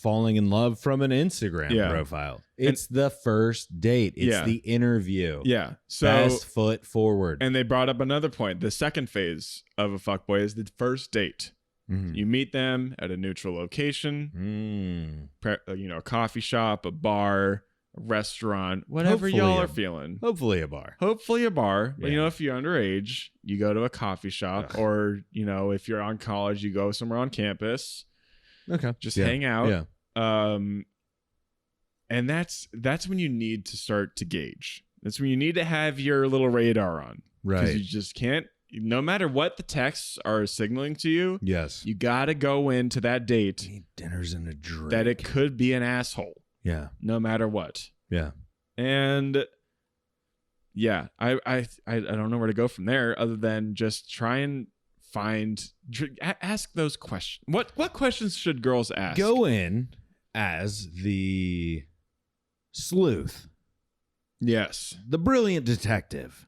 falling in love from an Instagram profile. It's the first date. It's the interview. Yeah. So best foot forward. And they brought up another point. The second phase of a fuckboy is the first date. You meet them at a neutral location, a coffee shop, a bar, a restaurant, whatever y'all are feeling. Hopefully a bar. But if you're underage, you go to a coffee shop or, if you're on college, you go somewhere on campus. Okay. Just hang out. Yeah. And that's when you need to start to gauge. That's when you need to have your little radar on. Right. Because you just can't no matter what the texts are signaling to you, yes, you got to go into that date. Need dinners and a drink. That it could be an asshole. Yeah. No matter what. Yeah. And yeah, I don't know where to go from there other than just try and ask those questions. What questions should girls ask? Go in as the sleuth. Yes. The brilliant detective.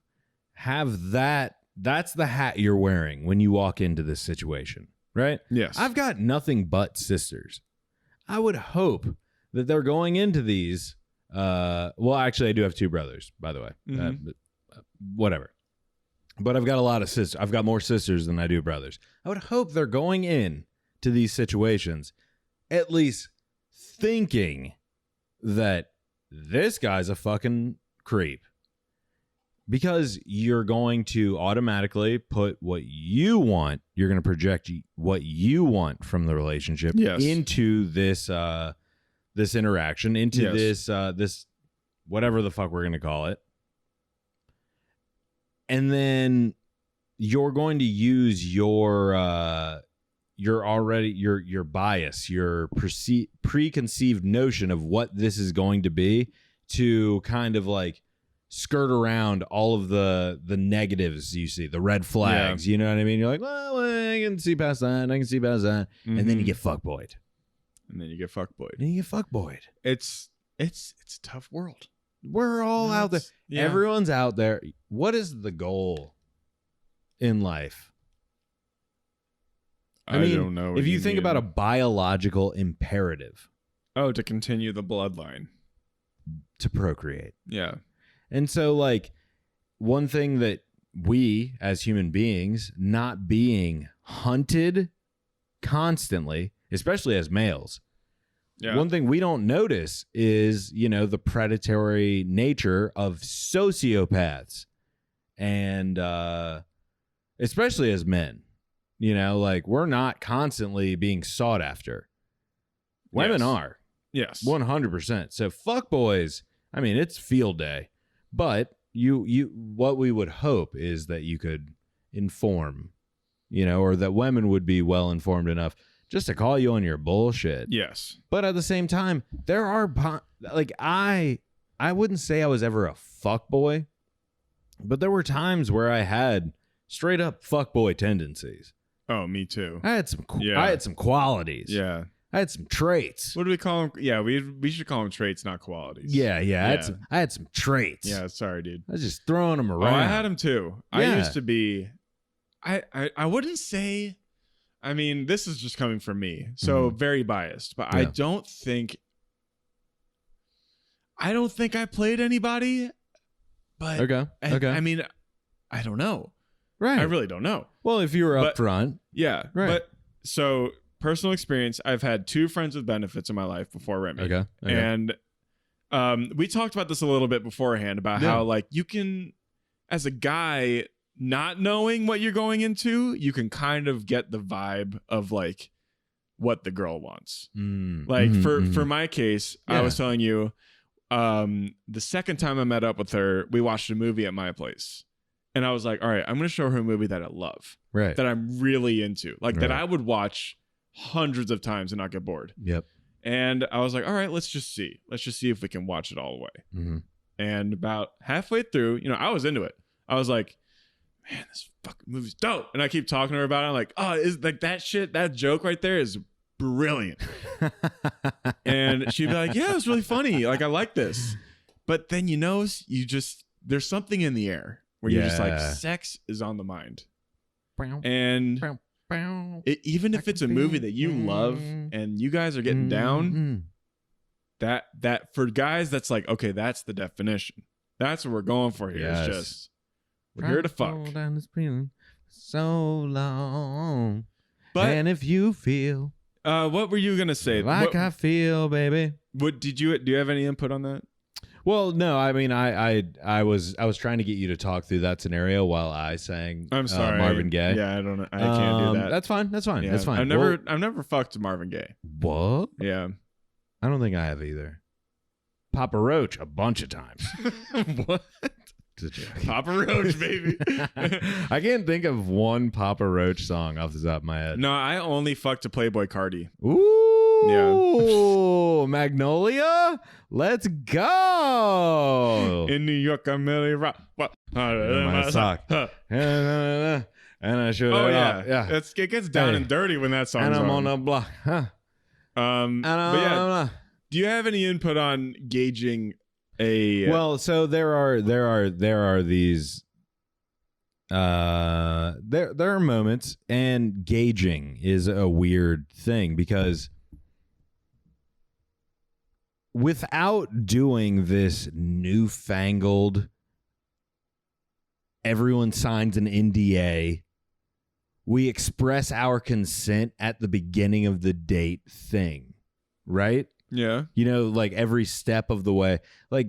Have that's the hat you're wearing when you walk into this situation, right? Yes. I've got nothing but sisters. I would hope that they're going into these. Well, actually, I do have 2 brothers, by the way. Whatever. But I've got a lot of sisters. I've got more sisters than I do brothers. I would hope they're going in to these situations at least thinking that this guy's a fucking creep. Because you're going to automatically put what you want, you're going to project what you want from the relationship into this this interaction, into this whatever the fuck we're going to call it. And then you're going to use your bias, your preconceived notion of what this is going to be to kind of like skirt around all of the negatives you see, the red flags. You know what I mean? You're like, well, I can see past that. I can see past that. And then you get fuckboyed. It's a tough world. We're all out there. Yeah. Everyone's out there. What is the goal in life? I mean, don't know. If you think about a biological imperative. Oh, to continue the bloodline. To procreate. Yeah. And so, like, one thing that we, as human beings, not being hunted constantly, especially as males, one thing we don't notice is, the predatory nature of sociopaths. And especially as men, like, we're not constantly being sought after. Women are. Yes. 100%. So, fuckboys, I mean, it's field day. But what we would hope is that you could inform, or that women would be well informed enough just to call you on your bullshit. Yes. But at the same time, there are like I wouldn't say I was ever a fuckboy, but there were times where I had straight up fuckboy tendencies. Oh, me too. I had some qualities. Yeah. I had some traits. What do we call them? Yeah, we should call them traits, not qualities. Yeah. I had some traits. Yeah, sorry, dude. I was just throwing them around. Oh, I had them too. Yeah. I used to be. I wouldn't say. I mean, this is just coming from me, so very biased. But I don't think I played anybody. But okay. I mean, I don't know. Right. I really don't know. Well, if you were up front. Yeah. Right. But so. Personal experience, I've had 2 friends with benefits in my life before Remy. Okay. And we talked about this a little bit beforehand about how, like, you can, as a guy, not knowing what you're going into, you can kind of get the vibe of, like, what the girl wants. Like, for my case, I was telling you, the second time I met up with her, we watched a movie at my place. And I was like, all right, I'm going to show her a movie that I love. Right. That I'm really into. Like, that I would watch hundreds of times and not get bored. Yep. And I was like, all right, let's just see if we can watch it all the way. And about halfway through, I was into it. I was like, man, this fucking movie's dope. And I keep talking to her about it. I'm like, oh, is like that joke right there is brilliant. And she'd be like, yeah, it was really funny. Like, I like this. But then there's something in the air where you're just like, sex is on the mind. And even if it's a movie that you love and you guys are getting down, that for guys, that's like, okay, that's the definition. That's what we're going for here. Yes. It's just, we're here to fuck. Down this feeling so long. But, and if you feel what were you going to say? Like I feel, baby. Do you have any input on that? Well, no, I mean, I was trying to get you to talk through that scenario while I sang. I'm sorry, Marvin Gaye. Yeah, I don't know. I can't do that. That's fine. Yeah, that's fine. I've never fucked Marvin Gaye. What? Yeah, I don't think I have either. Papa Roach a bunch of times. What? It's a joke. Papa Roach, baby. I can't think of one Papa Roach song off the top of my head. No, I only fucked a Playboy Cardi. Ooh, Magnolia, let's go. In New York, I'm really rock. My sock. And I should. Oh yeah, yeah. It gets down and dirty when that song's and I'm on the block. Huh. But yeah, do you have any input on gauging a? Well, so there are these. There are moments, and gauging is a weird thing because without doing this newfangled, everyone signs an NDA, we express our consent at the beginning of the date thing, right? Yeah. You know, like every step of the way. Like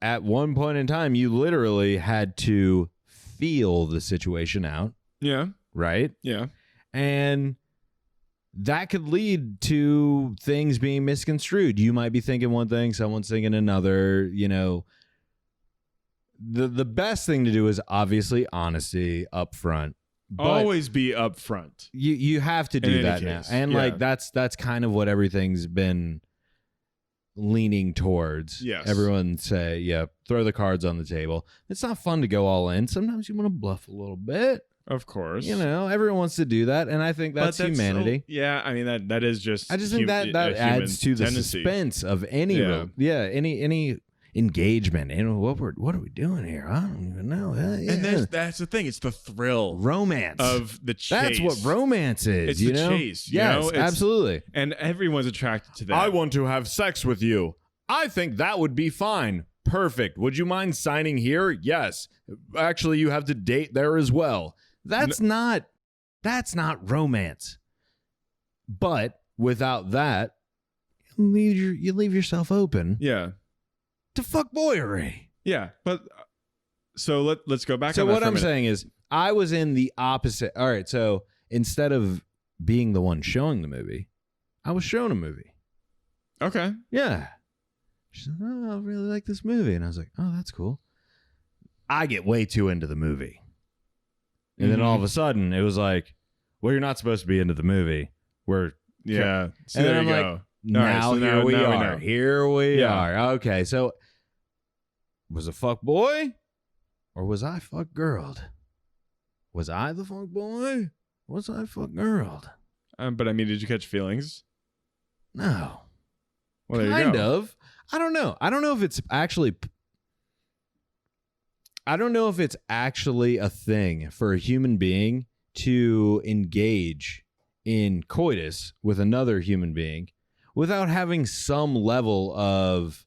at one point in time, you literally had to feel the situation out. Yeah. Right? Yeah. And that could lead to things being misconstrued. You might be thinking one thing, someone's thinking another, you know. The best thing to do is obviously honesty up front. Always be upfront. You have to do that now. And like that's kind of what everything's been leaning towards. Yes. Everyone say, yeah, throw the cards on the table. It's not fun to go all in. Sometimes you want to bluff a little bit. Of course. You know, everyone wants to do that, and I think that's humanity. Yeah, I mean that is just I just think that adds to the suspense of any any engagement. And what are we doing here? I don't even know. And that's the thing. It's the thrill, romance of the chase. That's what romance is. It's you the know? chase. Yes, absolutely. And everyone's attracted to that. I want to have sex with you. I think that would be fine. Perfect. Would you mind signing here? Yes. Actually, you have to date there as well. That's not romance. But without that, you leave yourself open. Yeah. To fuckboyery. Yeah, but so let's go back. So what I'm saying is, I was in the opposite. All right, so instead of being the one showing the movie, I was shown a movie. Okay. Yeah. She said, "Oh, I really like this movie," and I was like, "Oh, that's cool." I get way too into the movie, and then all of a sudden, it was like, "Well, you're not supposed to be into the movie." Yeah. So and there then you I'm go. like, now here we are. Here we are. Okay, so was a fuck boy or was I fuck girled? Was I the fuck boy? Was I fuck girled? But I mean, did you catch feelings? No. Well, there you kind go. of. I don't know. I don't know if it's actually a thing for a human being to engage in coitus with another human being without having some level of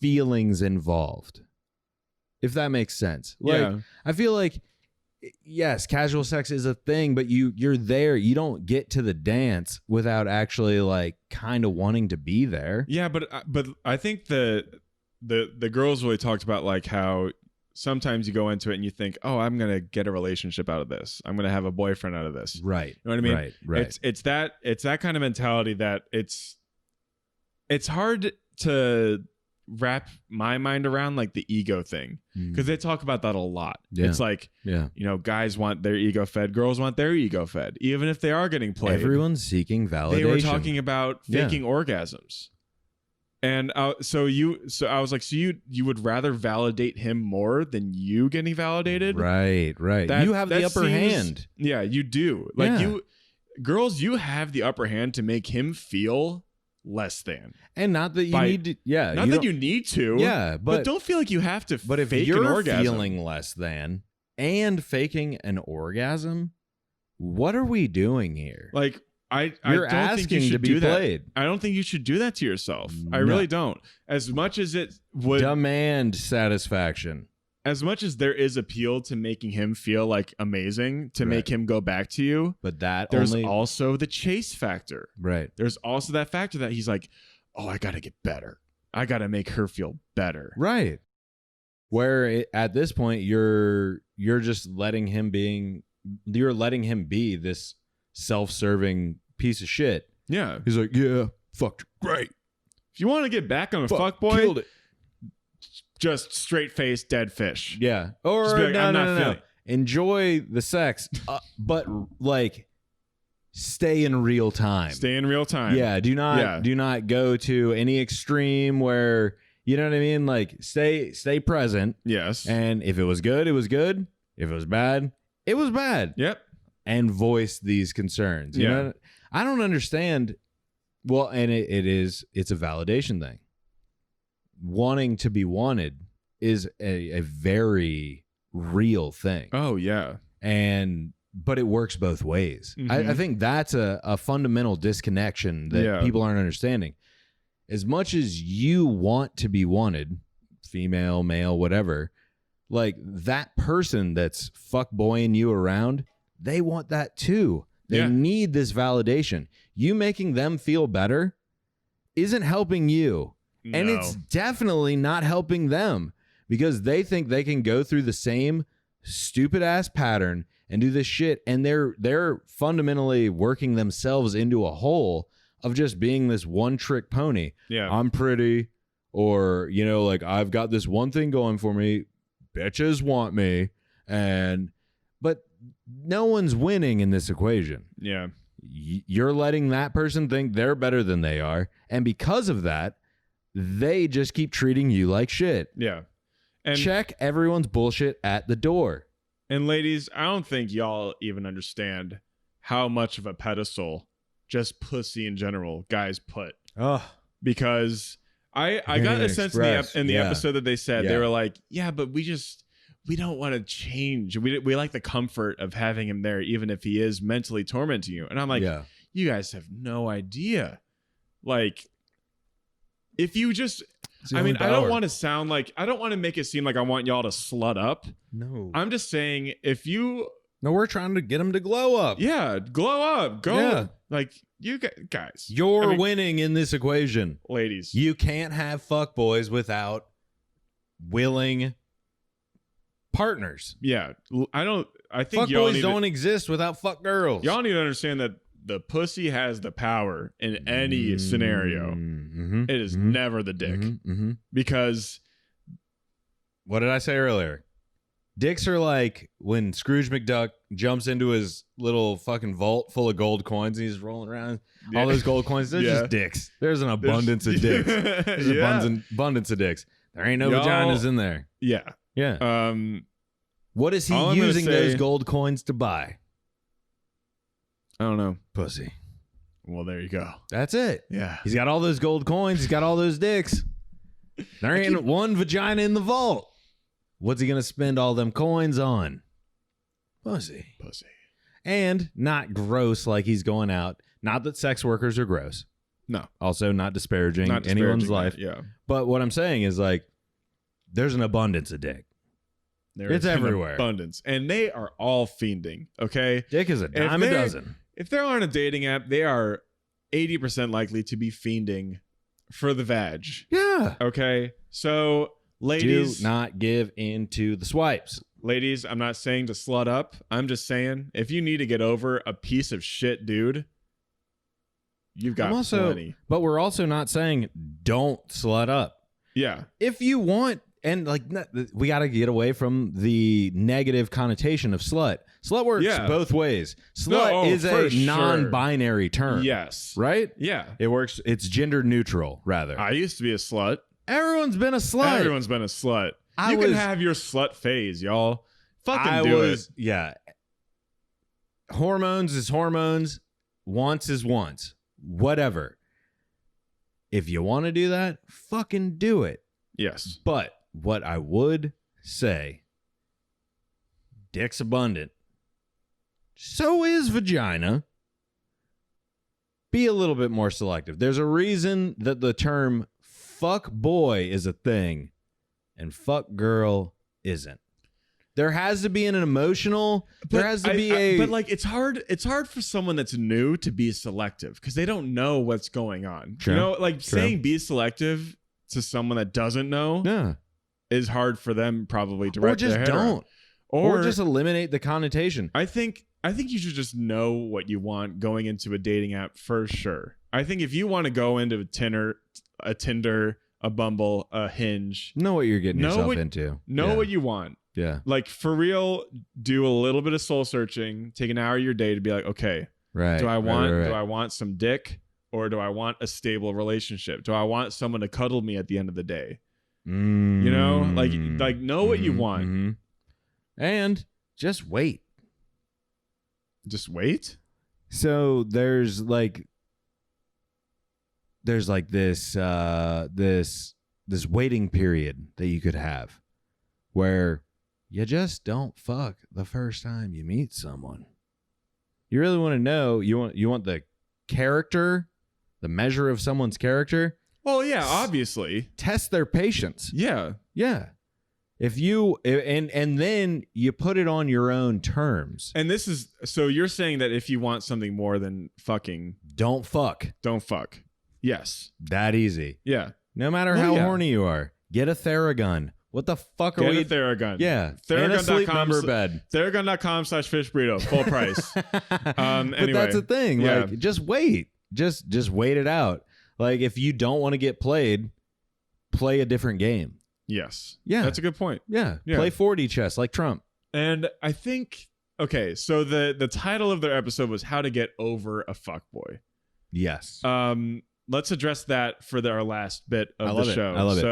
feelings involved, if that makes sense. Like, I feel like, yes, casual sex is a thing, but you're there. You don't get to the dance without actually like kind of wanting to be there. Yeah, but I think the girls really talked about like how sometimes you go into it and you think, oh, I'm gonna get a relationship out of this. I'm gonna have a boyfriend out of this. Right. You know what I mean? Right. It's that kind of mentality that it's hard to wrap my mind around, like the ego thing, because they talk about that a lot. It's like, you know, guys want their ego fed, girls want their ego fed, even if they are getting played. Everyone's seeking validation. They were talking about faking orgasms. And so I was like, so you would rather validate him more than you getting validated? Right. You have the upper hand. Yeah, you do. Like girls, you have the upper hand to make him feel less than. And not that you need to. Yeah. Not that you need to. Yeah. But don't feel like you have to but if fake you're an orgasm. feeling less than and faking an orgasm, what are we doing here? Like, I You're don't think you asking should to be do that. played. I don't think you should do that to yourself. I No. really don't. As much as it would demand satisfaction. As much as there is appeal to making him feel like amazing, to make him go back to you, but there's also the chase factor. Right. There's also that factor that he's like, oh, I gotta get better. I gotta make her feel better. Right. Where at this point you're just letting him be this self-serving piece of shit. Yeah. He's like, yeah, fucked great. If you want to get back on a fuckboy, killed it. just straight face dead fish. Yeah. Or Just be like, I'm not no. feeling it. Enjoy the sex, but like stay in real time. Stay in real time. Yeah. Do not go to any extreme where, you know what I mean? Like stay present. Yes. And if it was good, it was good. If it was bad, it was bad. Yep. And voice these concerns. You know? I don't understand. Well, and it's a validation thing. Wanting to be wanted is a very real thing. Oh, yeah. But it works both ways. Mm-hmm. I think that's a fundamental disconnection that people aren't understanding. As much as you want to be wanted, female, male, whatever, like that person that's fuckboying you around, they want that too. They need this validation. You making them feel better isn't helping you. No. And it's definitely not helping them because they think they can go through the same stupid ass pattern and do this shit. And they're fundamentally working themselves into a hole of just being this one trick pony. Yeah. I'm pretty, or, you know, like I've got this one thing going for me. Bitches want me. But no one's winning in this equation. Yeah. You're letting that person think they're better than they are. And because of that, they just keep treating you like shit. Yeah. And check everyone's bullshit at the door. And ladies, I don't think y'all even understand how much of a pedestal just pussy in general guys put. Oh. Because I got a sense in the episode that they said, they were like, yeah, but we don't want to change. We like the comfort of having him there, even if he is mentally tormenting you. And I'm like, you guys have no idea. Like, if you just, I mean, I don't want to sound like, I don't want to make it seem like I want y'all to slut up. No. I'm just saying, if you. No, we're trying to get them to glow up. Yeah, glow up. Go. Yeah. Like, you guys. You're winning in this equation. Ladies. You can't have fuckboys without willing partners. Yeah. I think fuckboys don't exist without fuck girls. Y'all need to understand that the pussy has the power in any scenario. Mm-hmm, it is never the dick. Mm-hmm. Because what did I say earlier? Dicks are like when Scrooge McDuck jumps into his little fucking vault full of gold coins and he's rolling around. All those gold coins, they're just dicks. There's an abundance of dicks. There's an abundance of dicks. There ain't no vaginas in there. Yeah. Yeah. What is he using those gold coins to buy? I don't know. Pussy. Well, there you go. That's it. Yeah. He's got all those gold coins. He's got all those dicks. There ain't one vagina in the vault. What's he going to spend all them coins on? Pussy. And not gross like he's going out. Not that sex workers are gross. No. Also not disparaging anyone's life. Yeah. But what I'm saying is like, there's an abundance of dick. It's everywhere. Abundance. And they are all fiending. Okay. Dick is a dime a dozen. If they're on a dating app, they are 80% likely to be fiending for the vag. Yeah. Okay. So, ladies, do not give in to the swipes. Ladies, I'm not saying to slut up. I'm just saying if you need to get over a piece of shit dude, you've got plenty. But we're also not saying don't slut up. Yeah. If you want, and like we got to get away from the negative connotation of slut. Slut works both ways. Slut is a non-binary term. Yes. Right? Yeah. It works. It's gender neutral, rather. I used to be a slut. Everyone's been a slut. Everyone's been a slut. You can have your slut phase, y'all. Fucking do it. Yeah. Hormones is hormones. Wants is wants. Whatever. If you want to do that, fucking do it. Yes. But what I would say, dick's abundant. So is vagina. Be a little bit more selective. There's a reason that the term fuck boy is a thing and fuck girl isn't. There has to be an emotional. But like it's hard for someone that's new to be selective because they don't know what's going on. True. You know, like saying be selective to someone that doesn't know is hard for them probably to wrap their head around. Or just eliminate the connotation. I think you should just know what you want going into a dating app for sure. I think if you want to go into a Tinder, a Bumble, a Hinge. Know what you're getting yourself into. Know what you want. Yeah. Like, for real, do a little bit of soul searching. Take an hour of your day to be like, okay, right. Do I want some dick, or do I want a stable relationship? Do I want someone to cuddle me at the end of the day? You know, like know what you want, and just wait. Just wait. So there's this waiting period that you could have where you just don't fuck the first time you meet someone. You really want to know, you want the character, the measure of someone's character. Well, yeah, obviously. Test their patience. Yeah. Yeah. If you and then you put it on your own terms. And this is, so you're saying that if you want something more than fucking, don't fuck. Yes. That easy. Yeah. No matter how horny you are, get a Theragun. What the fuck are we? Get a Theragun. Yeah. Theragun.com. Theragun.com/Fish Burrito. Full price. But anyway, that's the thing. Yeah. Like, just wait. Just wait it out. Like, if you don't want to get played, play a different game. Yes. Yeah. That's a good point. Yeah. Play 4D chess like Trump. And I think, okay, so the title of their episode was How to Get Over a Fuckboy. Yes. Let's address that for our last bit of the show. I love it.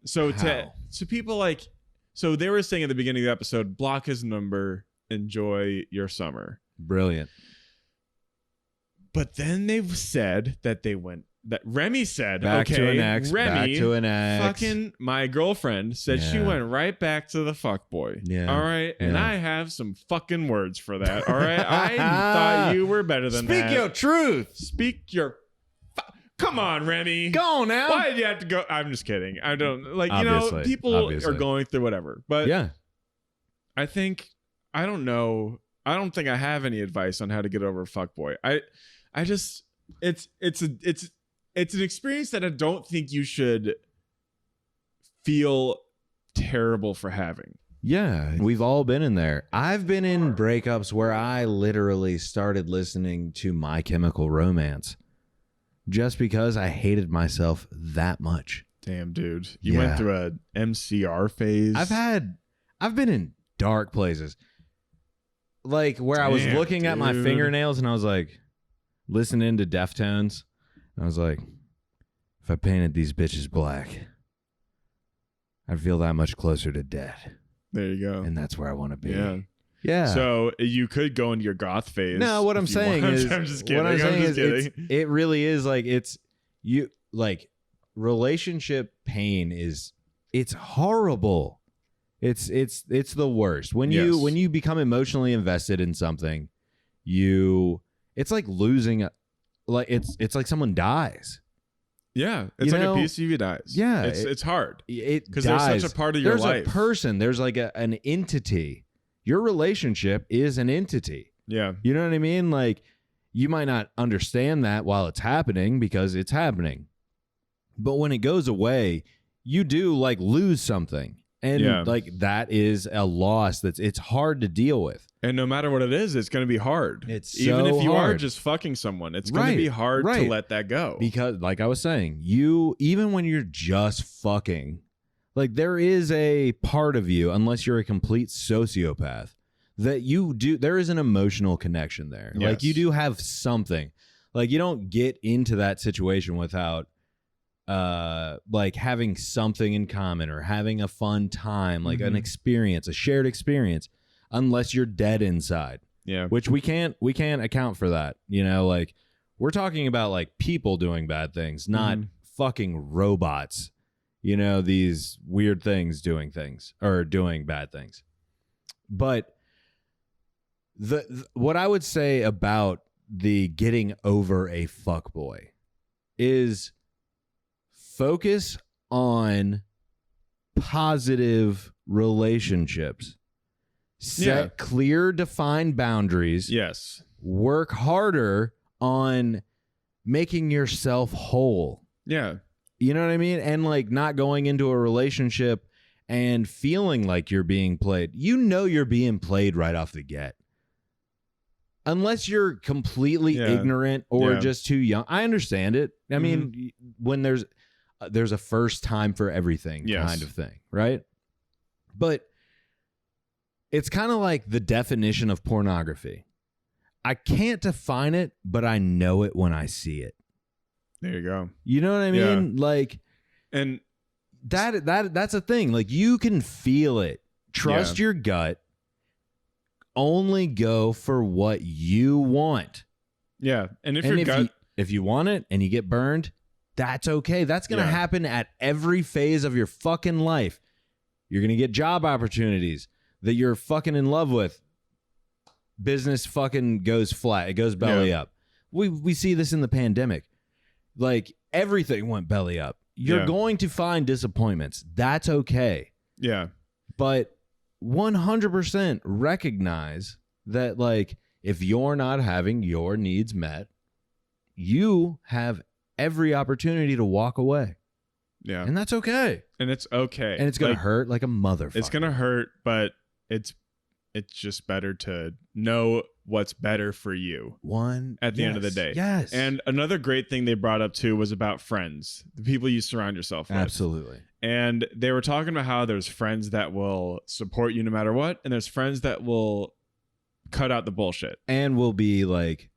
So to people like, so they were saying at the beginning of the episode, block his number, enjoy your summer. Brilliant. But then they've said that Remy said, back to an ex. Fucking my girlfriend said she went right back to the fuckboy. Yeah. All right. And I have some fucking words for that. All right. I thought you were better than that. Speak your truth. Speak your. Come on, Remy. Go on now. Why did you have to go? I'm just kidding. I don't like, Obviously. People are going through whatever. But yeah, I don't know. I don't think I have any advice on how to get over a fuckboy. I just, it's an experience that I don't think you should feel terrible for having. Yeah, we've all been in there. I've been in breakups where I literally started listening to My Chemical Romance just because I hated myself that much. Damn, dude. You went through a MCR phase. I've been in dark places. Like where I was looking at my fingernails and I was like listening to Deftones. I was like, if I painted these bitches black, I'd feel that much closer to death. There you go. And that's where I want to be. Yeah. Yeah. So you could go into your goth phase. No, what I'm saying is, I'm just kidding. What I'm saying is, it really is like, relationship pain it's horrible. It's the worst. When you become emotionally invested in something, it's like losing it's like someone dies. Yeah, it's like a piece of you dies. Yeah, it's hard. Because there's such a part of your life. There's a person. There's like an entity. Your relationship is an entity. Yeah, you know what I mean. Like, you might not understand that while it's happening because it's happening, but when it goes away, you do like lose something, and like that is a loss. It's hard to deal with. And no matter what it is, it's going to be hard. Even if you hard. are just fucking someone, it's going to be hard to let that go. Because, like I was saying, even when you're just fucking, like there is a part of you, unless you're a complete sociopath, that there is an emotional connection there. Yes. Like you do have something. Like you don't get into that situation without like having something in common or having a fun time, like an experience, a shared experience. Unless you're dead inside. Yeah. Which we can't account for that. You know, like we're talking about like people doing bad things, not fucking robots. You know, these weird things doing bad things. But what I would say about the getting over a fuckboy is focus on positive relationships. Set clear, defined boundaries. Yes. Work harder on making yourself whole. Yeah. You know what I mean? And like not going into a relationship and feeling like you're being played. You know you're being played right off the get. Unless you're completely ignorant or just too young. I understand it. I mean, when there's a first time for everything kind of thing, right? But it's kind of like the definition of pornography. I can't define it, but I know it when I see it. There you go. You know what I mean? Yeah. Like, and that's a thing. Like, you can feel it. Trust your gut. Only go for what you want. Yeah. And if you want it and you get burned, that's okay. That's going to happen at every phase of your fucking life. You're going to get job opportunities that you're fucking in love with. Business fucking goes flat. It goes belly up. We see this in the pandemic. Like, everything went belly up. You're going to find disappointments. That's okay. Yeah. But 100% recognize that, like, if you're not having your needs met, you have every opportunity to walk away. Yeah. And that's okay. And it's okay. And it's going to hurt like a motherfucker. It's going to hurt, but it's just better to know what's better for you at the end of the day. Yes. And another great thing they brought up too was about friends, the people you surround yourself with. Absolutely. And they were talking about how there's friends that will support you no matter what, and there's friends that will cut out the bullshit and will be like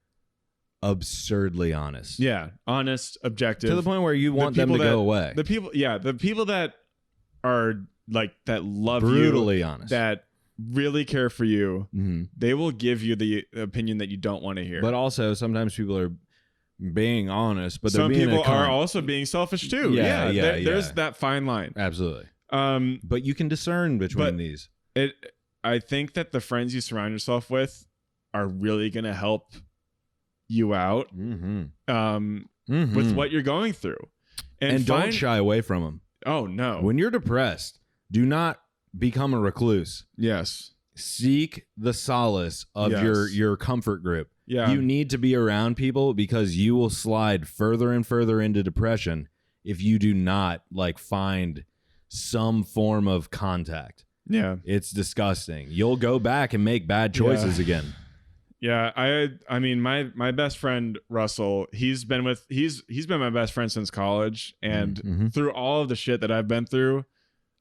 absurdly honest. Yeah, honest, objective, to the point where you want them to go away. The people that are like that love brutally you, honest, that really care for you, they will give you the opinion that you don't want to hear. But also, sometimes people are being honest, but some people are also being selfish too. There's that fine line. Absolutely. But you can discern between these. I think that the friends you surround yourself with are really going to help you out with what you're going through, and don't shy away from them. Oh no! When you're depressed, do not become a recluse. Yes. Seek the solace of your comfort group. Yeah. You need to be around people because you will slide further and further into depression if you do not like find some form of contact. Yeah. It's disgusting. You'll go back and make bad choices again. Yeah, I mean my best friend Russell, he's been my best friend since college, and through all of the shit that I've been through,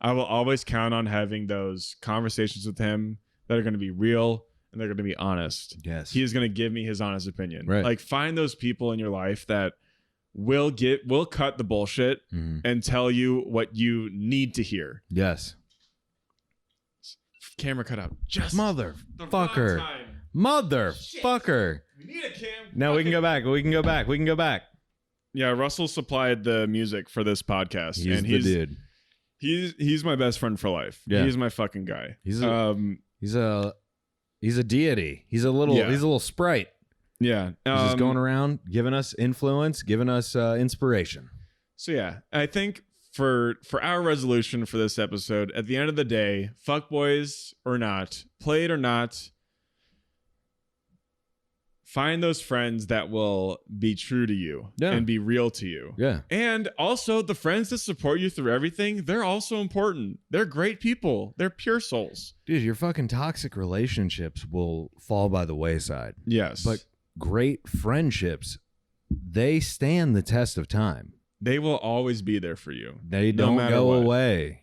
I will always count on having those conversations with him that are going to be real and they're going to be honest. Yes. He is going to give me his honest opinion. Right. Like, find those people in your life that will cut the bullshit and tell you what you need to hear. Yes. Camera cut out. Just motherfucker. Motherfucker. We need a cam. No, we can go back. We can go back. Yeah, Russell supplied the music for this podcast. He's the dude. He's my best friend for life. Yeah. He's my fucking guy. He's a deity. He's a little sprite. Yeah. He's just going around giving us influence, giving us inspiration. So yeah, I think for our resolution for this episode, at the end of the day, fuckboys or not, played or not, find those friends that will be true to you and be real to you. Yeah. And also the friends that support you through everything, they're also important. They're great people. They're pure souls. Dude, your fucking toxic relationships will fall by the wayside. Yes. But great friendships, they stand the test of time. They will always be there for you. They don't go away.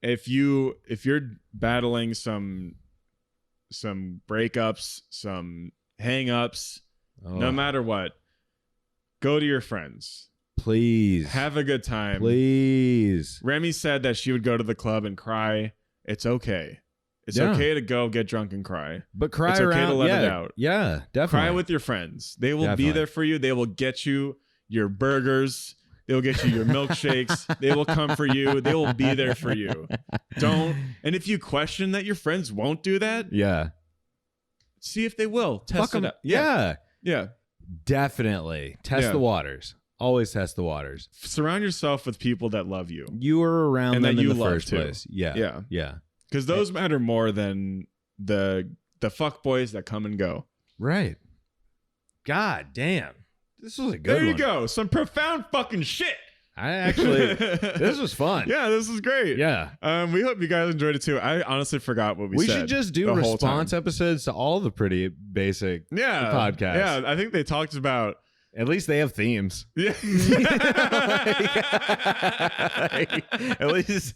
If you're battling some breakups, some hang-ups, no matter what, go to your friends. Please. Have a good time. Please. Remy said that she would go to the club and cry. It's okay. It's okay to go get drunk and cry. But cry it's around. Okay to let it out. Yeah, definitely. Cry with your friends. They will be there for you. They will get you your burgers. They'll get you your milkshakes. They will come for you. They will be there for you. And if you question that your friends won't do that, see if they will. Test it out. Yeah. Definitely. Test the waters. Always test the waters. Surround yourself with people that love you. You were around and them that in you the love first too. place. Yeah. Because those matter more than the fuckboys that come and go. Right. God damn. This was a good one. There you go. Some profound fucking shit. I actually, this was fun. Yeah, this is great. Yeah. We hope you guys enjoyed it too. I honestly forgot what we said. We should just do response episodes to all the pretty basic podcasts. Yeah, I think they talked about At least they have themes. Yeah. at least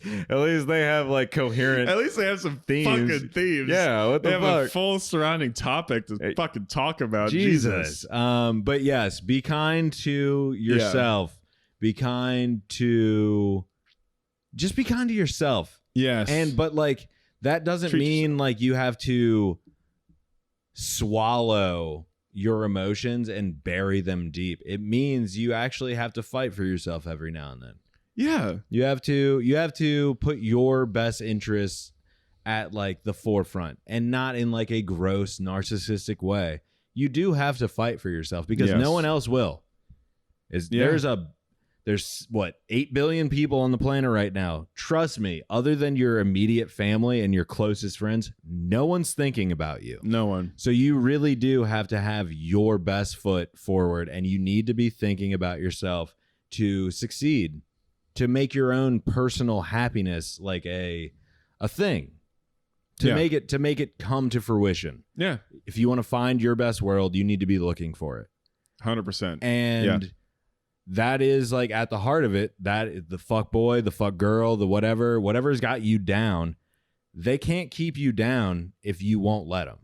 they have like coherent. At least they have some themes. fucking themes. Yeah, what the they have fuck? a full surrounding topic to fucking talk about. Jesus. But yes, be kind to yourself. Be kind to yourself. Yes. But like that doesn't mean like you have to swallow your emotions and bury them deep. It means you actually have to fight for yourself every now and then. Yeah. You have to put your best interests at like the forefront and not in like a gross narcissistic way. You do have to fight for yourself because no one else will. There's what, 8 billion people on the planet right now. Trust me, other than your immediate family and your closest friends, no one's thinking about you. No one. So you really do have to have your best foot forward, and you need to be thinking about yourself to succeed, to make your own personal happiness like a thing, to make it come to fruition. Yeah. If you want to find your best world, you need to be looking for it. 100%. And that is like at the heart of it, that the fuck boy, the fuck girl, the whatever's got you down, they can't keep you down if you won't let them.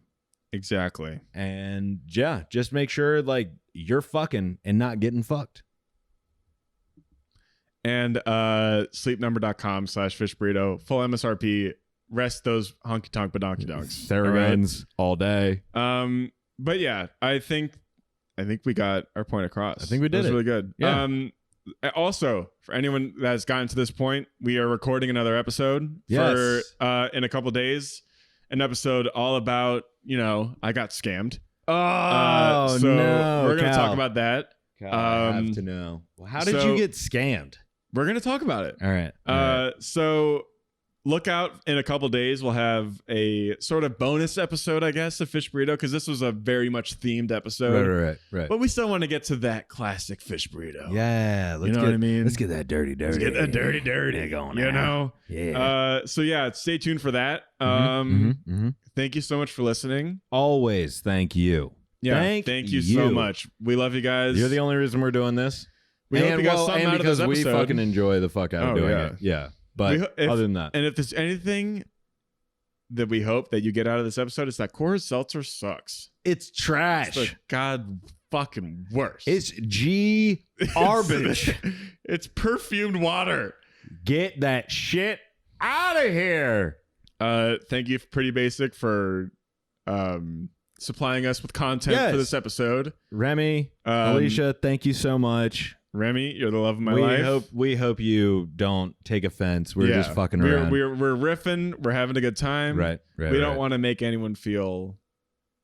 Exactly. And yeah, just make sure like you're fucking and not getting fucked. And sleepnumber.com/Fish Burrito, full MSRP, rest those honky tonk badonky donks. Theraguns all day. But yeah, I think we got our point across. I think we did. It was really good. Yeah. Also, for anyone that's gotten to this point, we are recording another episode for in a couple days. An episode all about, I got scammed. Oh, so no. We're going to talk about that. Cal, I have to know. Well, how did you get scammed? We're going to talk about it. All right. So look out in a couple days. We'll have a sort of bonus episode, I guess, of Fish Burrito, because this was a very much themed episode. Right. But we still want to get to that classic Fish Burrito. Yeah. You know what I mean? Let's get that dirty. Let's get that dirty going. Yeah. So yeah, stay tuned for that. Thank you so much for listening. Always thank you. Yeah. Thank you so much. We love you guys. You're the only reason we're doing this. We hope you got something out of this episode. We fucking enjoy the fuck out of doing it. Yeah. But other than that. And if there's anything that we hope that you get out of this episode, it's that Coors Seltzer sucks. It's trash. It's the god fucking worst. It's garbage. It's perfumed water. Get that shit out of here. Thank you, Pretty Basic, for supplying us with content for this episode. Remy, Alicia, thank you so much. Remy, you're the love of my life. We hope you don't take offense. We're just fucking around. We're riffing. We're having a good time. Right. We don't want to make anyone feel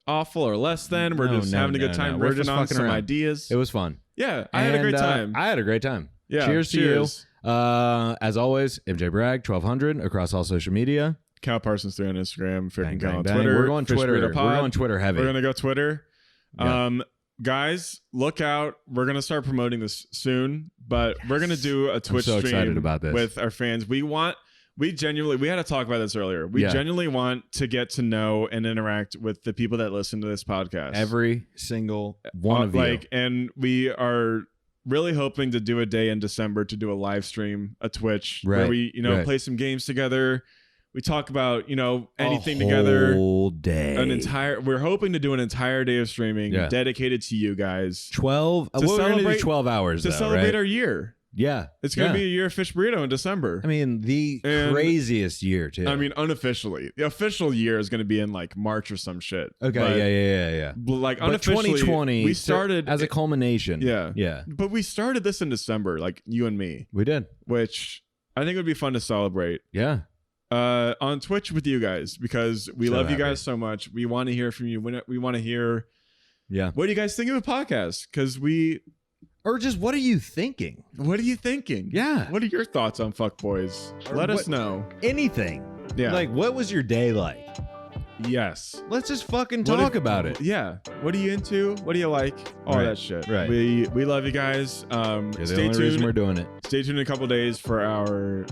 awful or less than. We're just having a good time riffing on some ideas. It was fun. Yeah, I had a great time. I had a great time. Yeah. Cheers to you. As always, MJ Bragg 1200 across all social media. Cal Parsons 3 on Instagram. Bang, Cal on bang. Twitter. We're going Twitter. We're going Twitter heavy. We're gonna go Twitter. Yeah. Guys, look out. We're going to start promoting this soon, but we're going to do a Twitch stream excited about this. With our fans. We genuinely, we had to talk about this earlier. We genuinely want to get to know and interact with the people that listen to this podcast. Every single one of you. And we are really hoping to do a day in December to do a live stream, a Twitch, where we, play some games together. We talk about, anything together. Whole day. We're hoping to do an entire day of streaming dedicated to you guys. 12. We're going to do 12 hours to celebrate our year. Yeah. It's going to be a year of Fish Burrito in December. I mean, the craziest year, too. I mean, unofficially. The official year is going to be in like March or some shit. Okay. Yeah. But like unofficially, 2020, we started as a culmination. Yeah. But we started this in December, like you and me. We did. Which I think would be fun to celebrate. Yeah. On Twitch with you guys, because we love you guys so much. We want to hear from you. We want to hear, what do you guys think of the podcast? Because or just what are you thinking? What are you thinking? Yeah. What are your thoughts on fuckboys? Let us know. Anything. Yeah. Like, what was your day like? Yes. Let's just fucking talk about it. Yeah. What are you into? What do you like? All that shit. Right. We love you guys. Stay tuned. Reason we're doing it. Stay tuned in a couple days for our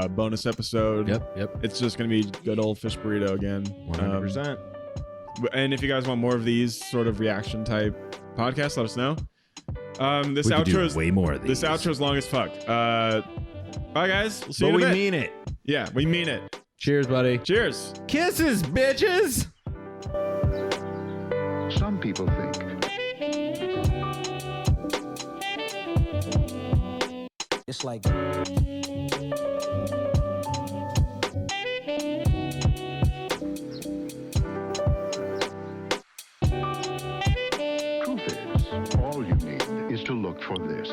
bonus episode. Yep. It's just gonna be good old Fish Burrito again. 100%. And if you guys want more of these sort of reaction type podcasts, let us know. This We could do outro's way more of these. This outro's long as fuck. Bye guys. We'll see you But in a we bit. mean it. Yeah, we mean it. Cheers, buddy. Cheers. Kisses, bitches. Some people think it's like truth is, all you need is to look for this.